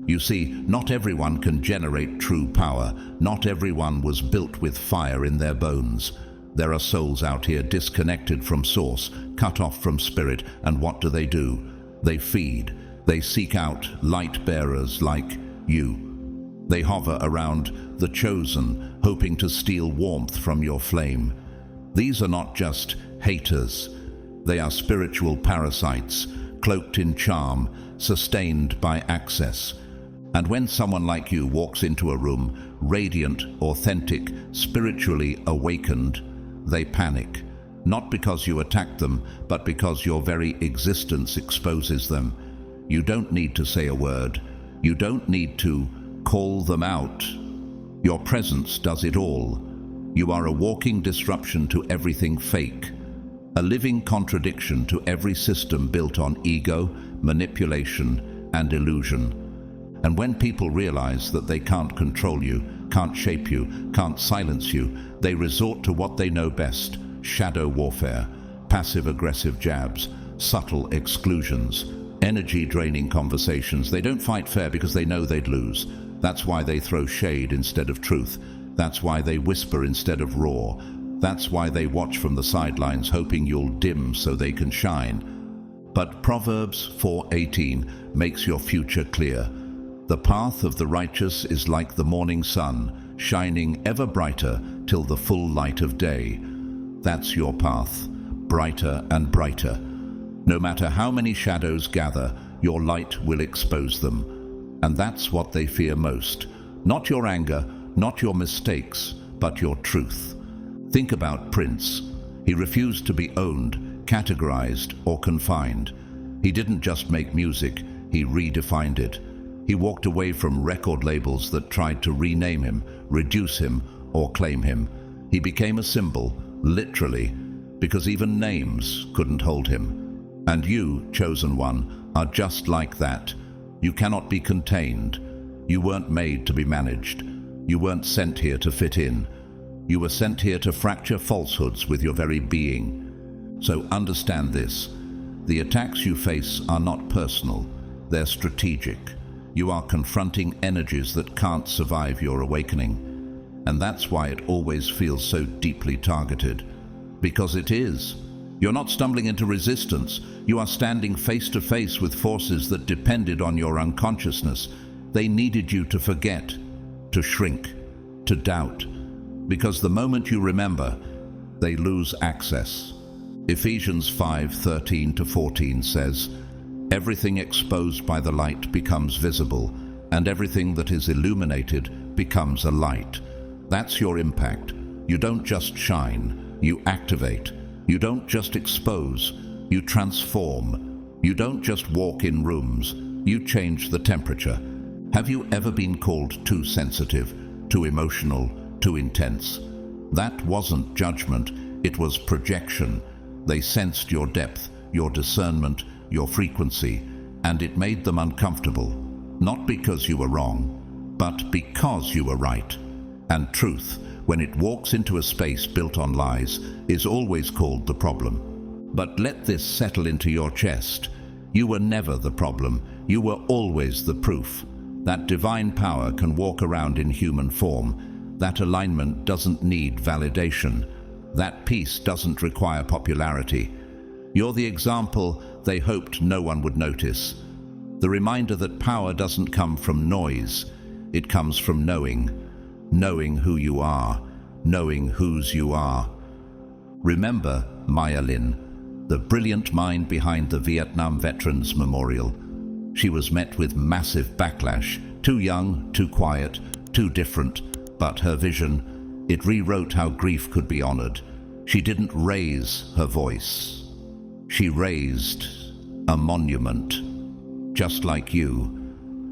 You see, not everyone can generate true power. Not everyone was built with fire in their bones. There are souls out here disconnected from source, cut off from spirit, and what do? They feed. They seek out light bearers like you. They hover around the chosen, hoping to steal warmth from your flame. These are not just haters. They are spiritual parasites, cloaked in charm, sustained by access. And when someone like you walks into a room, radiant, authentic, spiritually awakened, they panic. Not because you attacked them, but because your very existence exposes them. You don't need to say a word. You don't need to call them out. Your presence does it all. You are a walking disruption to everything fake, a living contradiction to every system built on ego, manipulation, and illusion. And when people realize that they can't control you, can't shape you, can't silence you, they resort to what they know best: shadow warfare, passive-aggressive jabs, subtle exclusions, energy-draining conversations. They don't fight fair because they know they'd lose. That's why they throw shade instead of truth. That's why they whisper instead of roar. That's why they watch from the sidelines, hoping you'll dim so they can shine. But Proverbs 4:18 makes your future clear. The path of the righteous is like the morning sun, shining ever brighter till the full light of day. That's your path, brighter and brighter. No matter how many shadows gather, your light will expose them. And that's what they fear most. Not your anger, not your mistakes, but your truth. Think about Prince. He refused to be owned, categorized, or confined. He didn't just make music, he redefined it. He walked away from record labels that tried to rename him, reduce him, or claim him. He became a symbol, literally, because even names couldn't hold him. And you, chosen one, are just like that. You cannot be contained. You weren't made to be managed. You weren't sent here to fit in. You were sent here to fracture falsehoods with your very being. So understand this. The attacks you face are not personal. They're strategic. You are confronting energies that can't survive your awakening. And that's why it always feels so deeply targeted. Because it is. You're not stumbling into resistance. You are standing face to face with forces that depended on your unconsciousness. They needed you to forget, to shrink, to doubt. Because the moment you remember, they lose access. Ephesians 5:13-14 says, "Everything exposed by the light becomes visible, and everything that is illuminated becomes a light." That's your impact. You don't just shine, you activate. You don't just expose, you transform. You don't just walk in rooms, you change the temperature. Have you ever been called too sensitive, too emotional, too intense? That wasn't judgment, it was projection. They sensed your depth, your discernment, your frequency, and it made them uncomfortable. Not because you were wrong, but because you were right. And truth, when it walks into a space built on lies, is always called the problem. But let this settle into your chest. You were never the problem. You were always the proof. That divine power can walk around in human form. That alignment doesn't need validation. That peace doesn't require popularity. You're the example they hoped no one would notice. The reminder that power doesn't come from noise. It comes from knowing. Knowing who you are, knowing whose you are. Remember Maya Lin, the brilliant mind behind the Vietnam Veterans Memorial. She was met with massive backlash, too young, too quiet, too different, but her vision, it rewrote how grief could be honored. She didn't raise her voice. She raised a monument. Just like you,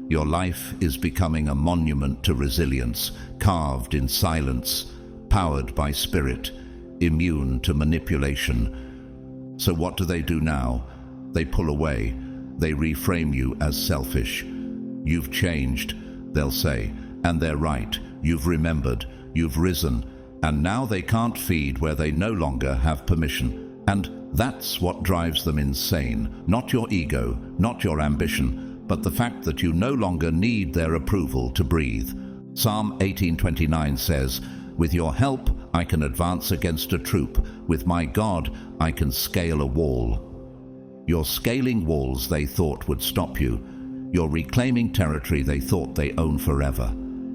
your life is becoming a monument to resilience, carved in silence, powered by spirit, immune to manipulation. So what do they do now? They pull away. They reframe you as selfish. You've changed, they'll say, and they're right. You've remembered, you've risen, and now they can't feed where they no longer have permission. And that's what drives them insane. Not your ego, not your ambition, but the fact that you no longer need their approval to breathe. Psalm 18:29 says, "With your help I can advance against a troop. With my God I can scale a wall." You're scaling walls they thought would stop you. You're reclaiming territory they thought they own forever.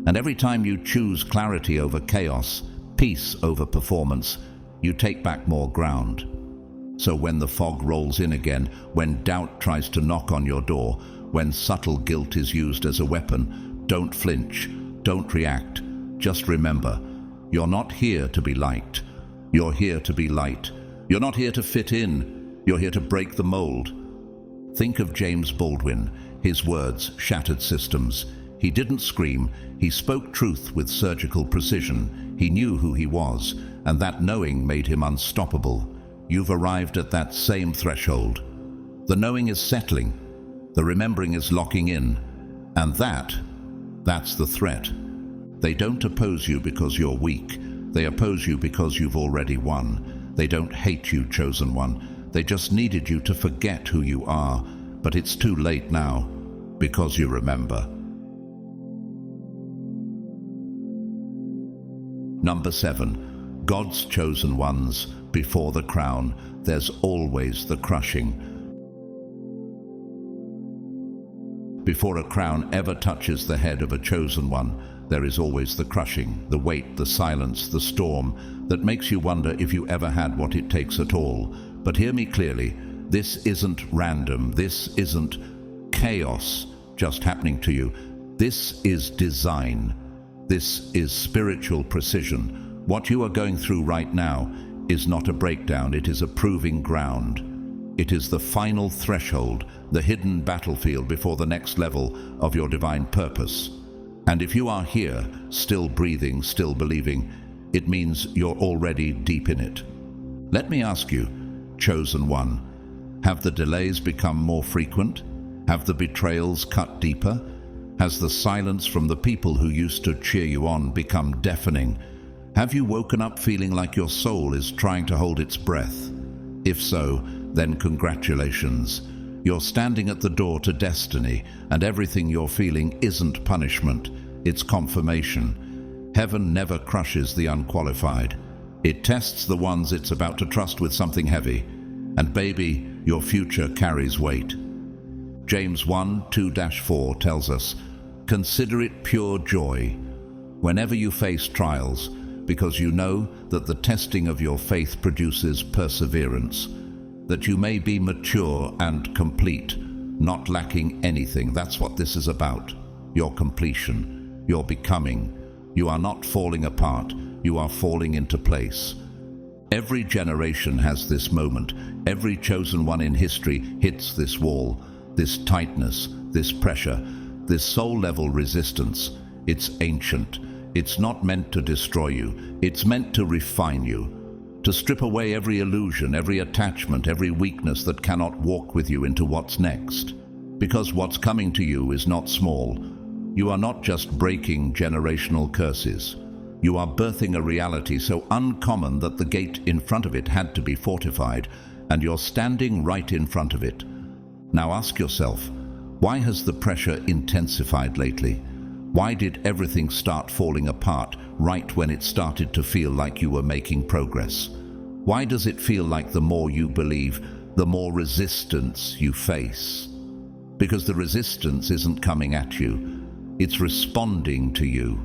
And every time you choose clarity over chaos, peace over performance, you take back more ground. So when the fog rolls in again, when doubt tries to knock on your door, when subtle guilt is used as a weapon, don't flinch, don't react. Just remember, you're not here to be liked. You're here to be light. You're not here to fit in. You're here to break the mold. Think of James Baldwin. His words shattered systems. He didn't scream. He spoke truth with surgical precision. He knew who he was, and that knowing made him unstoppable. You've arrived at that same threshold. The knowing is settling. The remembering is locking in. And that's the threat. They don't oppose you because you're weak. They oppose you because you've already won. They don't hate you, chosen one. They just needed you to forget who you are. But it's too late now, because you remember. Number 7. God's chosen ones. Before the crown, there's always the crushing. Before a crown ever touches the head of a chosen one, there is always the crushing, the weight, the silence, the storm that makes you wonder if you ever had what it takes at all. But hear me clearly, this isn't random, this isn't chaos just happening to you. This is design. This is spiritual precision. What you are going through right now is not a breakdown, it is a proving ground. It is the final threshold, the hidden battlefield before the next level of your divine purpose. And if you are here, still breathing, still believing, it means you're already deep in it. Let me ask you, chosen one, have the delays become more frequent? Have the betrayals cut deeper? Has the silence from the people who used to cheer you on become deafening? Have you woken up feeling like your soul is trying to hold its breath? If so, then congratulations. You're standing at the door to destiny, and everything you're feeling isn't punishment, it's confirmation. Heaven never crushes the unqualified. It tests the ones it's about to trust with something heavy. And baby, your future carries weight. James 1:2-4 tells us, "Consider it pure joy whenever you face trials, because you know that the testing of your faith produces perseverance, that you may be mature and complete, not lacking anything." That's what this is about. Your completion, your becoming. You are not falling apart, you are falling into place. Every generation has this moment. Every chosen one in history hits this wall, this tightness, this pressure, this soul-level resistance. It's ancient. It's not meant to destroy you. It's meant to refine you, to strip away every illusion, every attachment, every weakness that cannot walk with you into what's next. Because what's coming to you is not small. You are not just breaking generational curses. You are birthing a reality so uncommon that the gate in front of it had to be fortified, and you're standing right in front of it. Now ask yourself, why has the pressure intensified lately? Why did everything start falling apart right when it started to feel like you were making progress? Why does it feel like the more you believe, the more resistance you face? Because the resistance isn't coming at you, it's responding to you.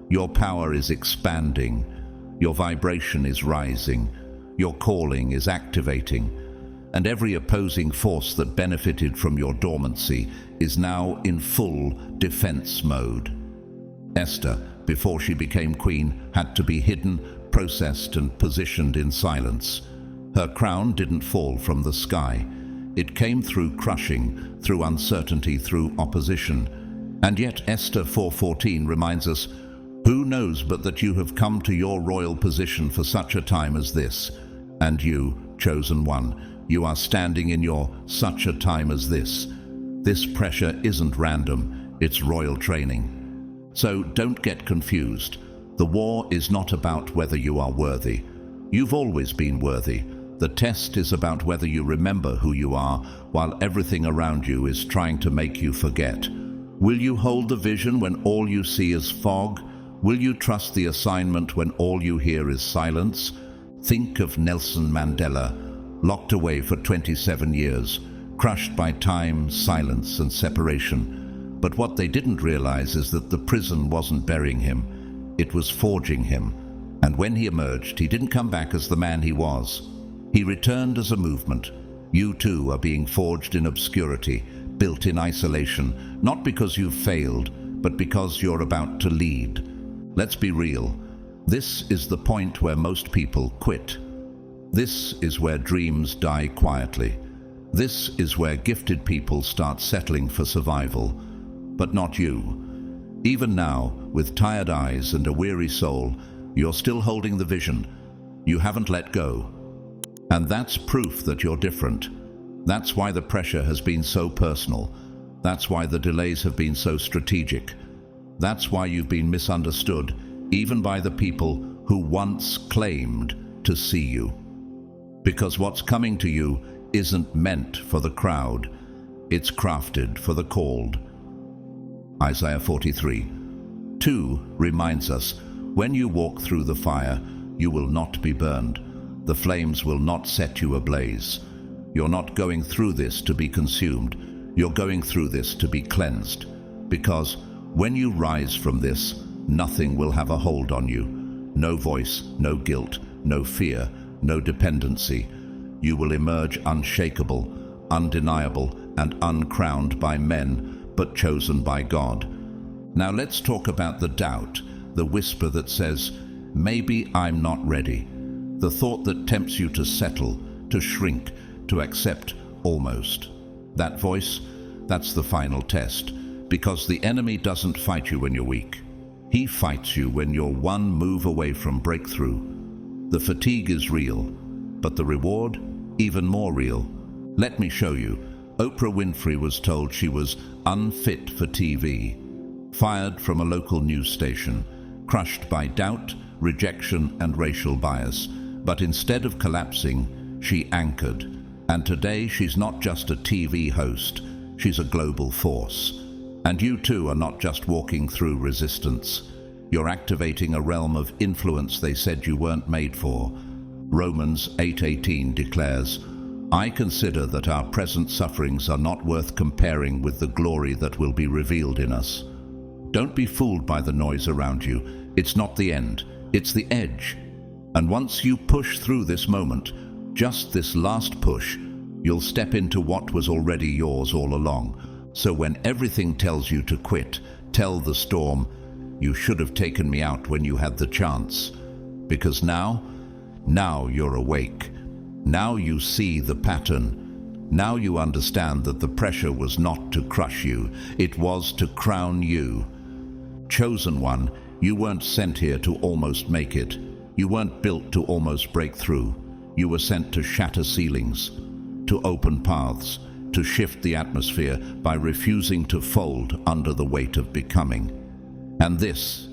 Your power is expanding, your vibration is rising, your calling is activating, and every opposing force that benefited from your dormancy is now in full defense mode. Esther, before she became queen, had to be hidden, processed, and positioned in silence. Her crown didn't fall from the sky. It came through crushing, through uncertainty, through opposition. And yet Esther 4:14 reminds us, "Who knows but that you have come to your royal position for such a time as this? And you, chosen one, you are standing in your such a time as this." This pressure isn't random, it's royal training. So don't get confused. The war is not about whether you are worthy. You've always been worthy. The test is about whether you remember who you are while everything around you is trying to make you forget. Will you hold the vision when all you see is fog? Will you trust the assignment when all you hear is silence? Think of Nelson Mandela, locked away for 27 years, crushed by time, silence, and separation. But what they didn't realize is that the prison wasn't burying him, it was forging him. And when he emerged, he didn't come back as the man he was. He returned as a movement. You too are being forged in obscurity, built in isolation, not because you've failed, but because you're about to lead. Let's be real. This is the point where most people quit. This is where dreams die quietly. This is where gifted people start settling for survival. But not you. Even now, with tired eyes and a weary soul, you're still holding the vision. You haven't let go. And that's proof that you're different. That's why the pressure has been so personal. That's why the delays have been so strategic. That's why you've been misunderstood, even by the people who once claimed to see you. Because what's coming to you isn't meant for the crowd. It's crafted for the called. Isaiah 43:2 reminds us, When you walk through the fire, you will not be burned. The flames will not set you ablaze. You're not going through this to be consumed. You're going through this to be cleansed. Because when you rise from this, nothing will have a hold on you. No voice, no guilt, no fear, no dependency. You will emerge unshakable, undeniable, and uncrowned by men, but chosen by God. Now let's talk about the doubt, the whisper that says, maybe I'm not ready. The thought that tempts you to settle, to shrink, to accept almost. That voice, that's the final test, because the enemy doesn't fight you when you're weak. He fights you when you're one move away from breakthrough. The fatigue is real, but the reward, even more real. Let me show you. Oprah Winfrey was told she was unfit for TV, fired from a local news station, crushed by doubt, rejection, and racial bias. But instead of collapsing, she anchored. And today she's not just a TV host, she's a global force. And you too are not just walking through resistance. You're activating a realm of influence they said you weren't made for. Romans 8:18 declares, I consider that our present sufferings are not worth comparing with the glory that will be revealed in us. Don't be fooled by the noise around you. It's not the end, it's the edge. And once you push through this moment, just this last push, you'll step into what was already yours all along. So when everything tells you to quit, tell the storm, you should have taken me out when you had the chance. Because now you're awake. Now you see the pattern. Now you understand that the pressure was not to crush you, it was to crown you. Chosen one, you weren't sent here to almost make it. You weren't built to almost break through. You were sent to shatter ceilings, to open paths, to shift the atmosphere by refusing to fold under the weight of becoming. And this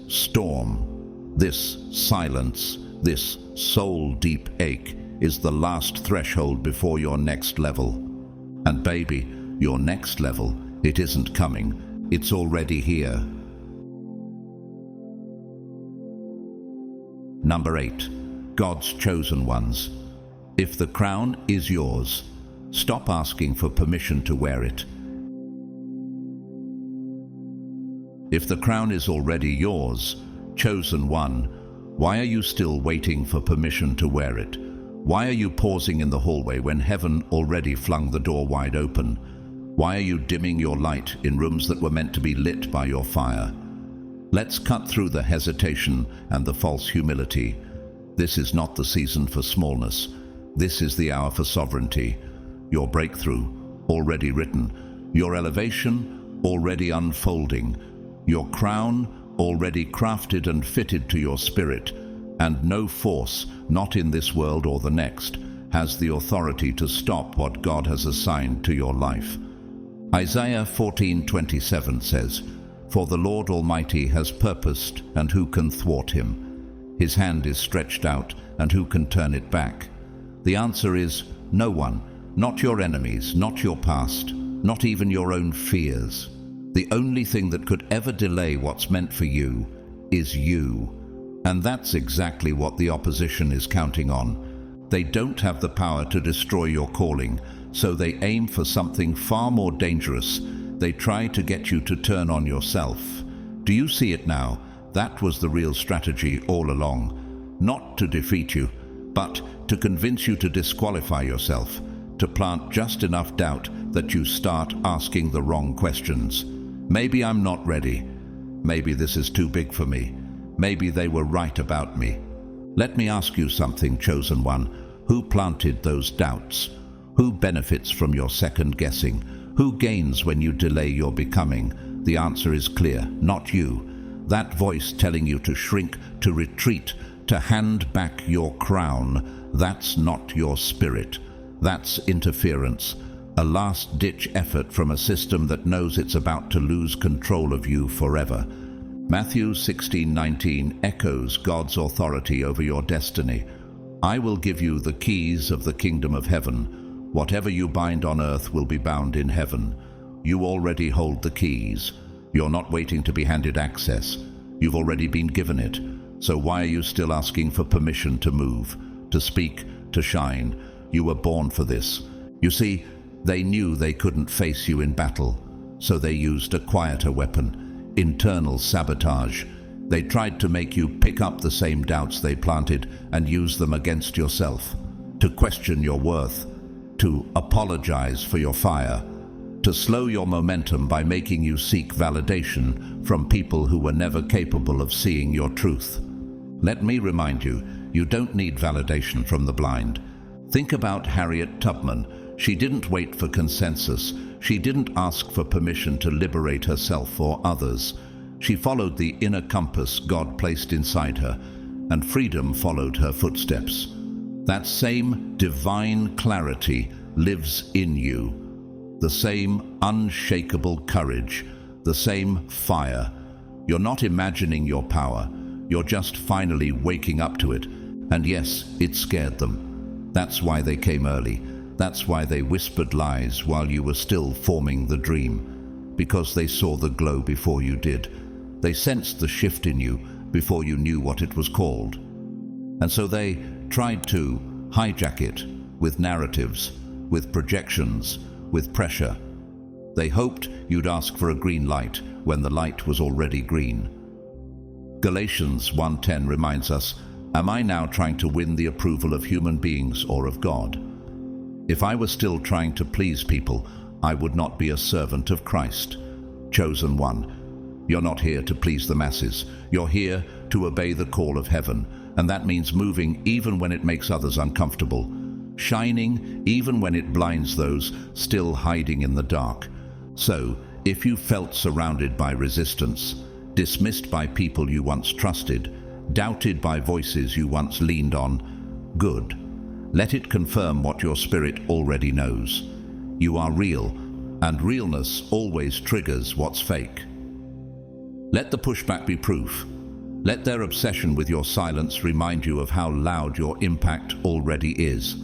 storm, this silence, this soul-deep ache is the last threshold before your next level. And baby, your next level, it isn't coming, it's already here. Number 8, God's chosen ones. If the crown is yours, stop asking for permission to wear it. If the crown is already yours, chosen one, why are you still waiting for permission to wear it? Why are you pausing in the hallway when heaven already flung the door wide open? Why are you dimming your light in rooms that were meant to be lit by your fire? Let's cut through the hesitation and the false humility. This is not the season for smallness. This is the hour for sovereignty. Your breakthrough, already written. Your elevation, already unfolding. Your crown, already crafted and fitted to your spirit. And no force, not in this world or the next, has the authority to stop what God has assigned to your life. Isaiah 14:27 says, For the Lord Almighty has purposed, and who can thwart him? His hand is stretched out, and who can turn it back? The answer is no one, not your enemies, not your past, not even your own fears. The only thing that could ever delay what's meant for you is you. And that's exactly what the opposition is counting on. They don't have the power to destroy your calling, so they aim for something far more dangerous. They try to get you to turn on yourself. Do you see it now? That was the real strategy all along. Not to defeat you, but to convince you to disqualify yourself, to plant just enough doubt that you start asking the wrong questions. Maybe I'm not ready. Maybe this is too big for me. Maybe they were right about me. Let me ask you something, chosen one. Who planted those doubts? Who benefits from your second guessing? Who gains when you delay your becoming? The answer is clear, not you. That voice telling you to shrink, to retreat, to hand back your crown, that's not your spirit. That's interference, a last-ditch effort from a system that knows it's about to lose control of you forever. Matthew 16:19 echoes God's authority over your destiny. I will give you the keys of the kingdom of heaven. Whatever you bind on earth will be bound in heaven. You already hold the keys. You're not waiting to be handed access. You've already been given it. So why are you still asking for permission to move, to speak, to shine? You were born for this. You see, they knew they couldn't face you in battle, so they used a quieter weapon, internal sabotage. They tried to make you pick up the same doubts they planted and use them against yourself, to question your worth, to apologize for your fire, to slow your momentum by making you seek validation from people who were never capable of seeing your truth. Let me remind you, you don't need validation from the blind. Think about Harriet Tubman. She didn't wait for consensus. She didn't ask for permission to liberate herself or others. She followed the inner compass God placed inside her, and freedom followed her footsteps. That same divine clarity lives in you, the same unshakable courage, the same fire. You're not imagining your power, you're just finally waking up to it. And yes, it scared them. That's why they came early. That's why they whispered lies while you were still forming the dream, because they saw the glow before you did. They sensed the shift in you before you knew what it was called. And so they tried to hijack it with narratives, with projections, with pressure. They hoped you'd ask for a green light when the light was already green. Galatians 1:10 reminds us, "Am I now trying to win the approval of human beings or of God? If I were still trying to please people, I would not be a servant of Christ." Chosen one. You're not here to please the masses. You're here to obey the call of heaven, and that means moving even when it makes others uncomfortable, shining even when it blinds those still hiding in the dark. So, if you felt surrounded by resistance, dismissed by people you once trusted, doubted by voices you once leaned on, good. Let it confirm what your spirit already knows. You are real, and realness always triggers what's fake. Let the pushback be proof. Let their obsession with your silence remind you of how loud your impact already is.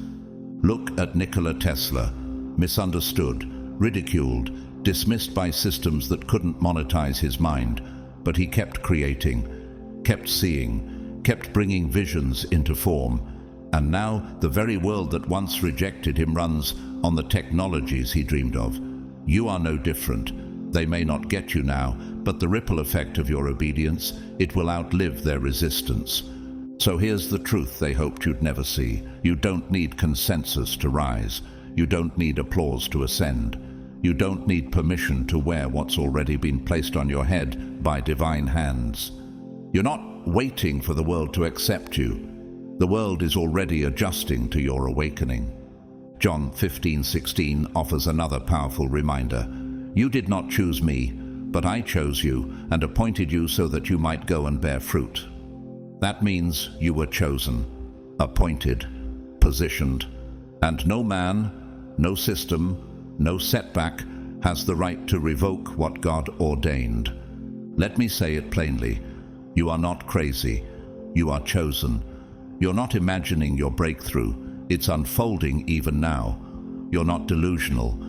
Look at Nikola Tesla, misunderstood, ridiculed, dismissed by systems that couldn't monetize his mind, but he kept creating, kept seeing, kept bringing visions into form. And now the very world that once rejected him runs on the technologies he dreamed of. You are no different. They may not get you now, but the ripple effect of your obedience, it will outlive their resistance. So here's the truth they hoped you'd never see. You don't need consensus to rise. You don't need applause to ascend. You don't need permission to wear what's already been placed on your head by divine hands. You're not waiting for the world to accept you. The world is already adjusting to your awakening. John 15:16 offers another powerful reminder. You did not choose me, but I chose you and appointed you so that you might go and bear fruit. That means you were chosen, appointed, positioned, and no man, no system, no setback has the right to revoke what God ordained. Let me say it plainly. You are not crazy. You are chosen. You're not imagining your breakthrough. It's unfolding even now. You're not delusional.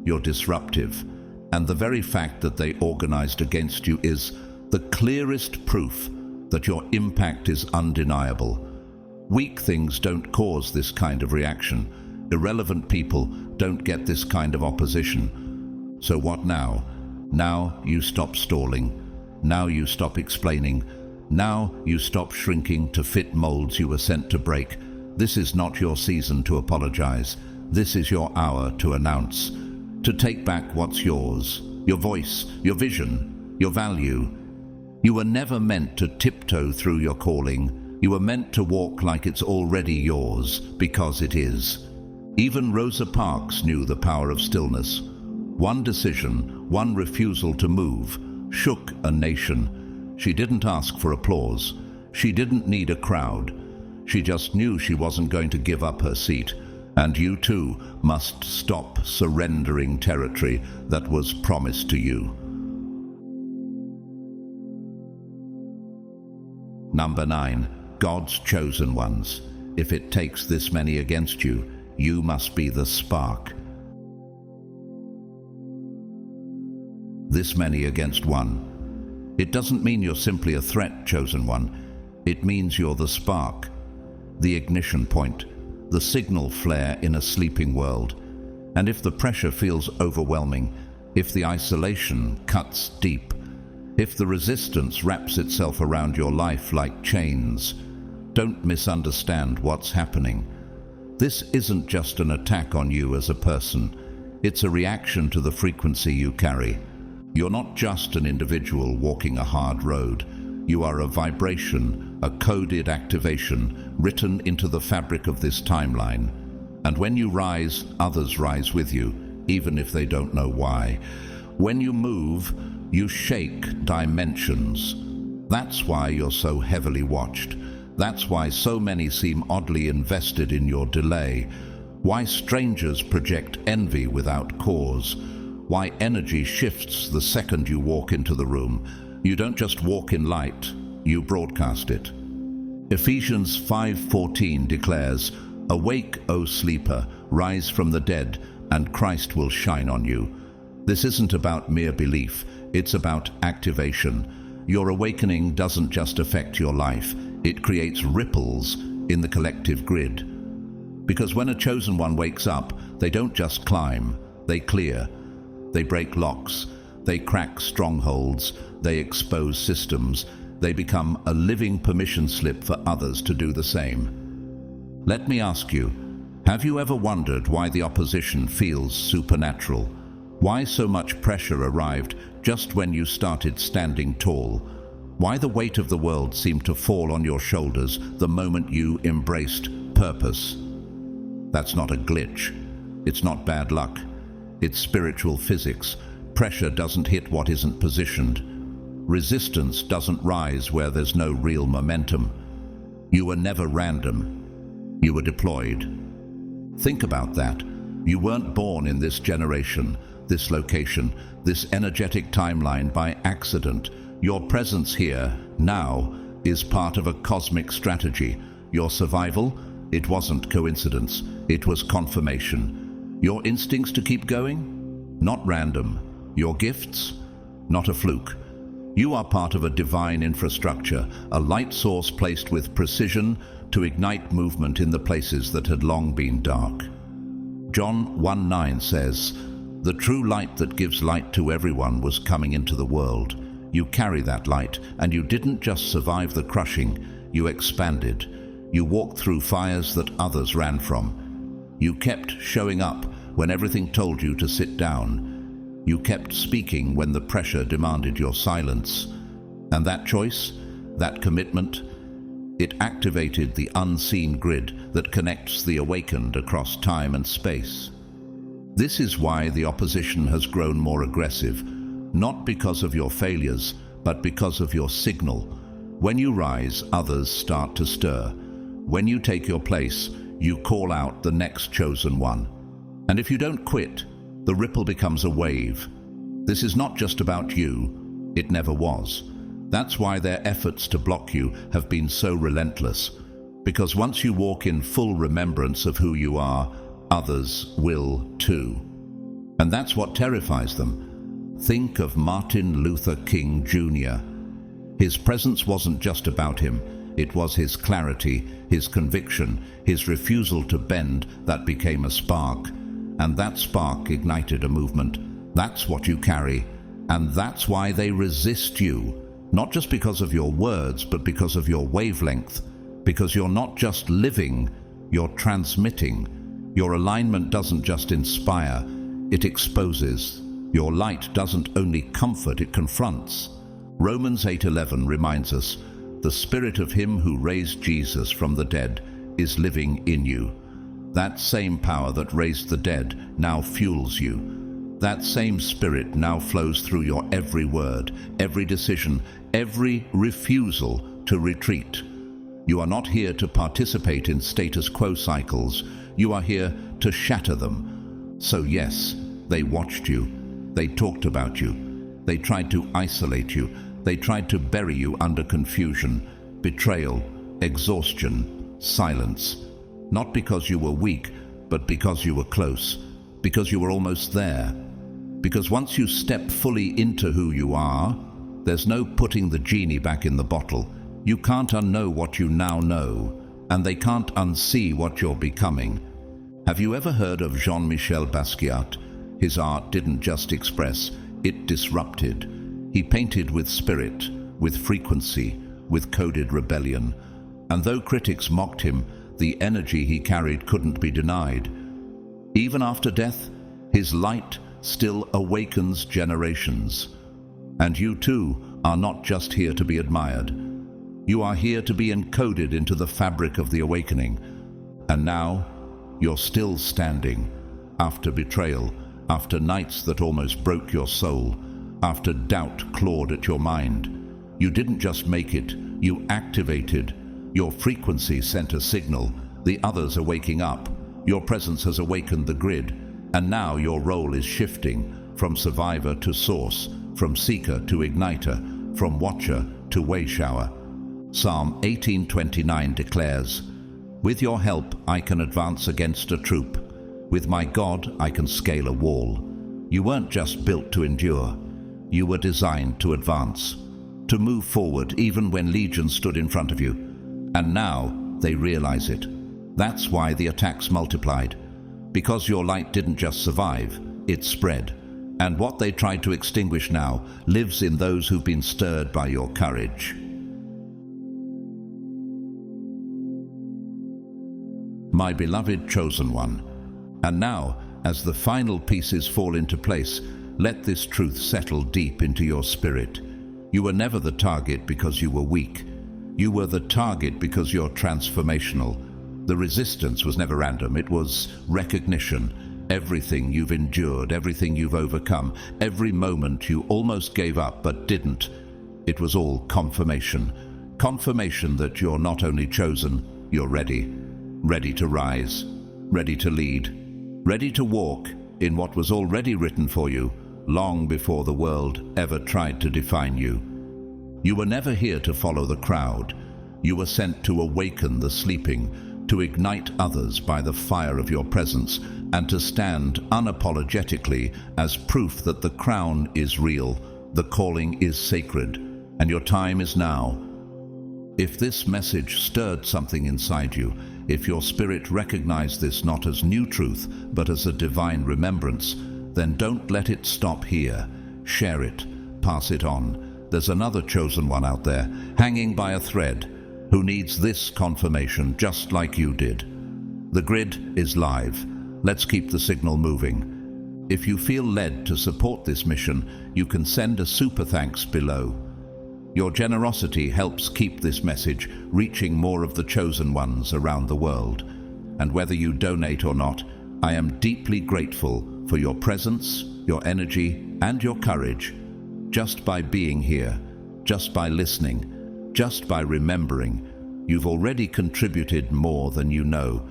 You're disruptive. And the very fact that they organized against you is the clearest proof that your impact is undeniable. Weak things don't cause this kind of reaction. Irrelevant people don't get this kind of opposition. So what now? Now you stop stalling. Now you stop explaining. Now you stop shrinking to fit molds you were sent to break. This is not your season to apologize. This is your hour to announce, to take back what's yours, your voice, your vision, your value. You were never meant to tiptoe through your calling. You were meant to walk like it's already yours, because it is. Even Rosa Parks knew the power of stillness. One decision, one refusal to move, shook a nation. She didn't ask for applause. She didn't need a crowd. She just knew she wasn't going to give up her seat. And you too must stop surrendering territory that was promised to you. Number 9, God's chosen ones. If it takes this many against you, you must be the spark. This many against one. It doesn't mean you're simply a threat, chosen one. It means you're the spark, the ignition point, the signal flare in a sleeping world. And if the pressure feels overwhelming, if the isolation cuts deep, if the resistance wraps itself around your life like chains, don't misunderstand what's happening. This isn't just an attack on you as a person. It's a reaction to the frequency you carry. You're not just an individual walking a hard road. You are a vibration, a coded activation written into the fabric of this timeline. And when you rise, others rise with you, even if they don't know why. When you move, you shake dimensions. That's why you're so heavily watched. That's why so many seem oddly invested in your delay. Why strangers project envy without cause. Why energy shifts the second you walk into the room. You don't just walk in light, you broadcast it. Ephesians 5:14 declares, "Awake, O sleeper, rise from the dead, and Christ will shine on you." This isn't about mere belief, it's about activation. Your awakening doesn't just affect your life, it creates ripples in the collective grid. Because when a chosen one wakes up, they don't just climb, they clear. They break locks, they crack strongholds, they expose systems, they become a living permission slip for others to do the same. Let me ask you, have you ever wondered why the opposition feels supernatural? Why so much pressure arrived just when you started standing tall? Why the weight of the world seemed to fall on your shoulders the moment you embraced purpose? That's not a glitch. It's not bad luck. It's spiritual physics. Pressure doesn't hit what isn't positioned. Resistance doesn't rise where there's no real momentum. You were never random. You were deployed. Think about that. You weren't born in this generation, this location, this energetic timeline by accident. Your presence here, now, is part of a cosmic strategy. Your survival, it wasn't coincidence, it was confirmation. Your instincts to keep going? Not random. Your gifts? Not a fluke. You are part of a divine infrastructure, a light source placed with precision to ignite movement in the places that had long been dark. John 1:9 says, "The true light that gives light to everyone was coming into the world." You carry that light, and you didn't just survive the crushing, you expanded. You walked through fires that others ran from. You kept showing up when everything told you to sit down. You kept speaking when the pressure demanded your silence. And that choice, that commitment, it activated the unseen grid that connects the awakened across time and space. This is why the opposition has grown more aggressive, not because of your failures, but because of your signal. When you rise, others start to stir. When you take your place, you call out the next chosen one. And if you don't quit, the ripple becomes a wave. This is not just about you. It never was. That's why their efforts to block you have been so relentless. Because once you walk in full remembrance of who you are, others will too. And that's what terrifies them. Think of Martin Luther King Jr. His presence wasn't just about him. It was his clarity, his conviction, his refusal to bend that became a spark. And that spark ignited a movement. That's what you carry. And that's why they resist you. Not just because of your words, but because of your wavelength. Because you're not just living, you're transmitting. Your alignment doesn't just inspire, it exposes. Your light doesn't only comfort, it confronts. Romans 8:11 reminds us, "The spirit of him who raised Jesus from the dead is living in you." That same power that raised the dead now fuels you. That same spirit now flows through your every word, every decision, every refusal to retreat. You are not here to participate in status quo cycles. You are here to shatter them. So yes, they watched you. They talked about you. They tried to isolate you. They tried to bury you under confusion, betrayal, exhaustion, silence. Not because you were weak, but because you were close. Because you were almost there. Because once you step fully into who you are, There's no putting the genie back in the bottle. You can't unknow what you now know, and they can't unsee what you're becoming. Have you ever heard of Jean-Michel Basquiat? His art didn't just express, it disrupted. He painted with spirit, with frequency, with coded rebellion. And though critics mocked him, the energy he carried couldn't be denied. Even after death, his light still awakens generations. And you too are not just here to be admired. You are here to be encoded into the fabric of the awakening. And now, you're still standing, after betrayal, after nights that almost broke your soul, after doubt clawed at your mind. You didn't just make it, you activated. Your frequency sent a signal. The others are waking up. Your presence has awakened the grid. And now your role is shifting from survivor to source, from seeker to igniter, from watcher to wayshower. Psalm 18:29 declares, "With your help I can advance against a troop. With my God I can scale a wall." You weren't just built to endure. You were designed to advance, to move forward even when legions stood in front of you. And now they realize it. That's why the attacks multiplied. Because your light didn't just survive, it spread. And what they tried to extinguish now lives in those who've been stirred by your courage. My beloved chosen one. And now, as the final pieces fall into place, let this truth settle deep into your spirit. You were never the target because you were weak. You were the target because you're transformational. The resistance was never random, it was recognition. Everything you've endured, everything you've overcome, every moment you almost gave up but didn't, it was all confirmation. Confirmation that you're not only chosen, you're ready. Ready to rise, ready to lead, ready to walk in what was already written for you long before the world ever tried to define you. You were never here to follow the crowd. You were sent to awaken the sleeping, to ignite others by the fire of your presence, and to stand unapologetically as proof that the crown is real, the calling is sacred, and your time is now. If this message stirred something inside you, if your spirit recognized this not as new truth, but as a divine remembrance, then don't let it stop here. Share it, pass it on. There's another chosen one out there, hanging by a thread, who needs this confirmation just like you did. The grid is live. Let's keep the signal moving. If you feel led to support this mission, you can send a super thanks below. Your generosity helps keep this message reaching more of the chosen ones around the world. And whether you donate or not, I am deeply grateful for your presence, your energy, and your courage. Just by being here, just by listening, just by remembering, you've already contributed more than you know.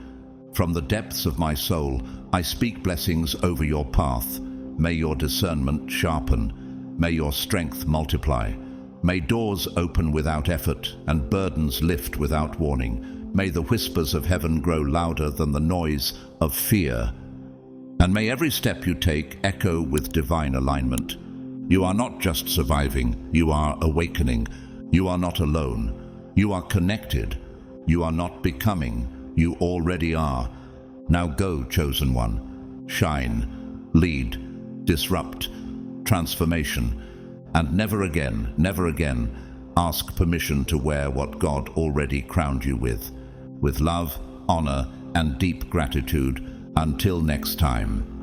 From the depths of my soul, I speak blessings over your path. May your discernment sharpen. May your strength multiply. May doors open without effort and burdens lift without warning. May the whispers of heaven grow louder than the noise of fear. And may every step you take echo with divine alignment. You are not just surviving, you are awakening. You are not alone. You are connected. You are not becoming. You already are. Now go, chosen one. Shine, lead, disrupt, transformation. And never again, ask permission to wear what God already crowned you with. With love, honor, and deep gratitude, until next time.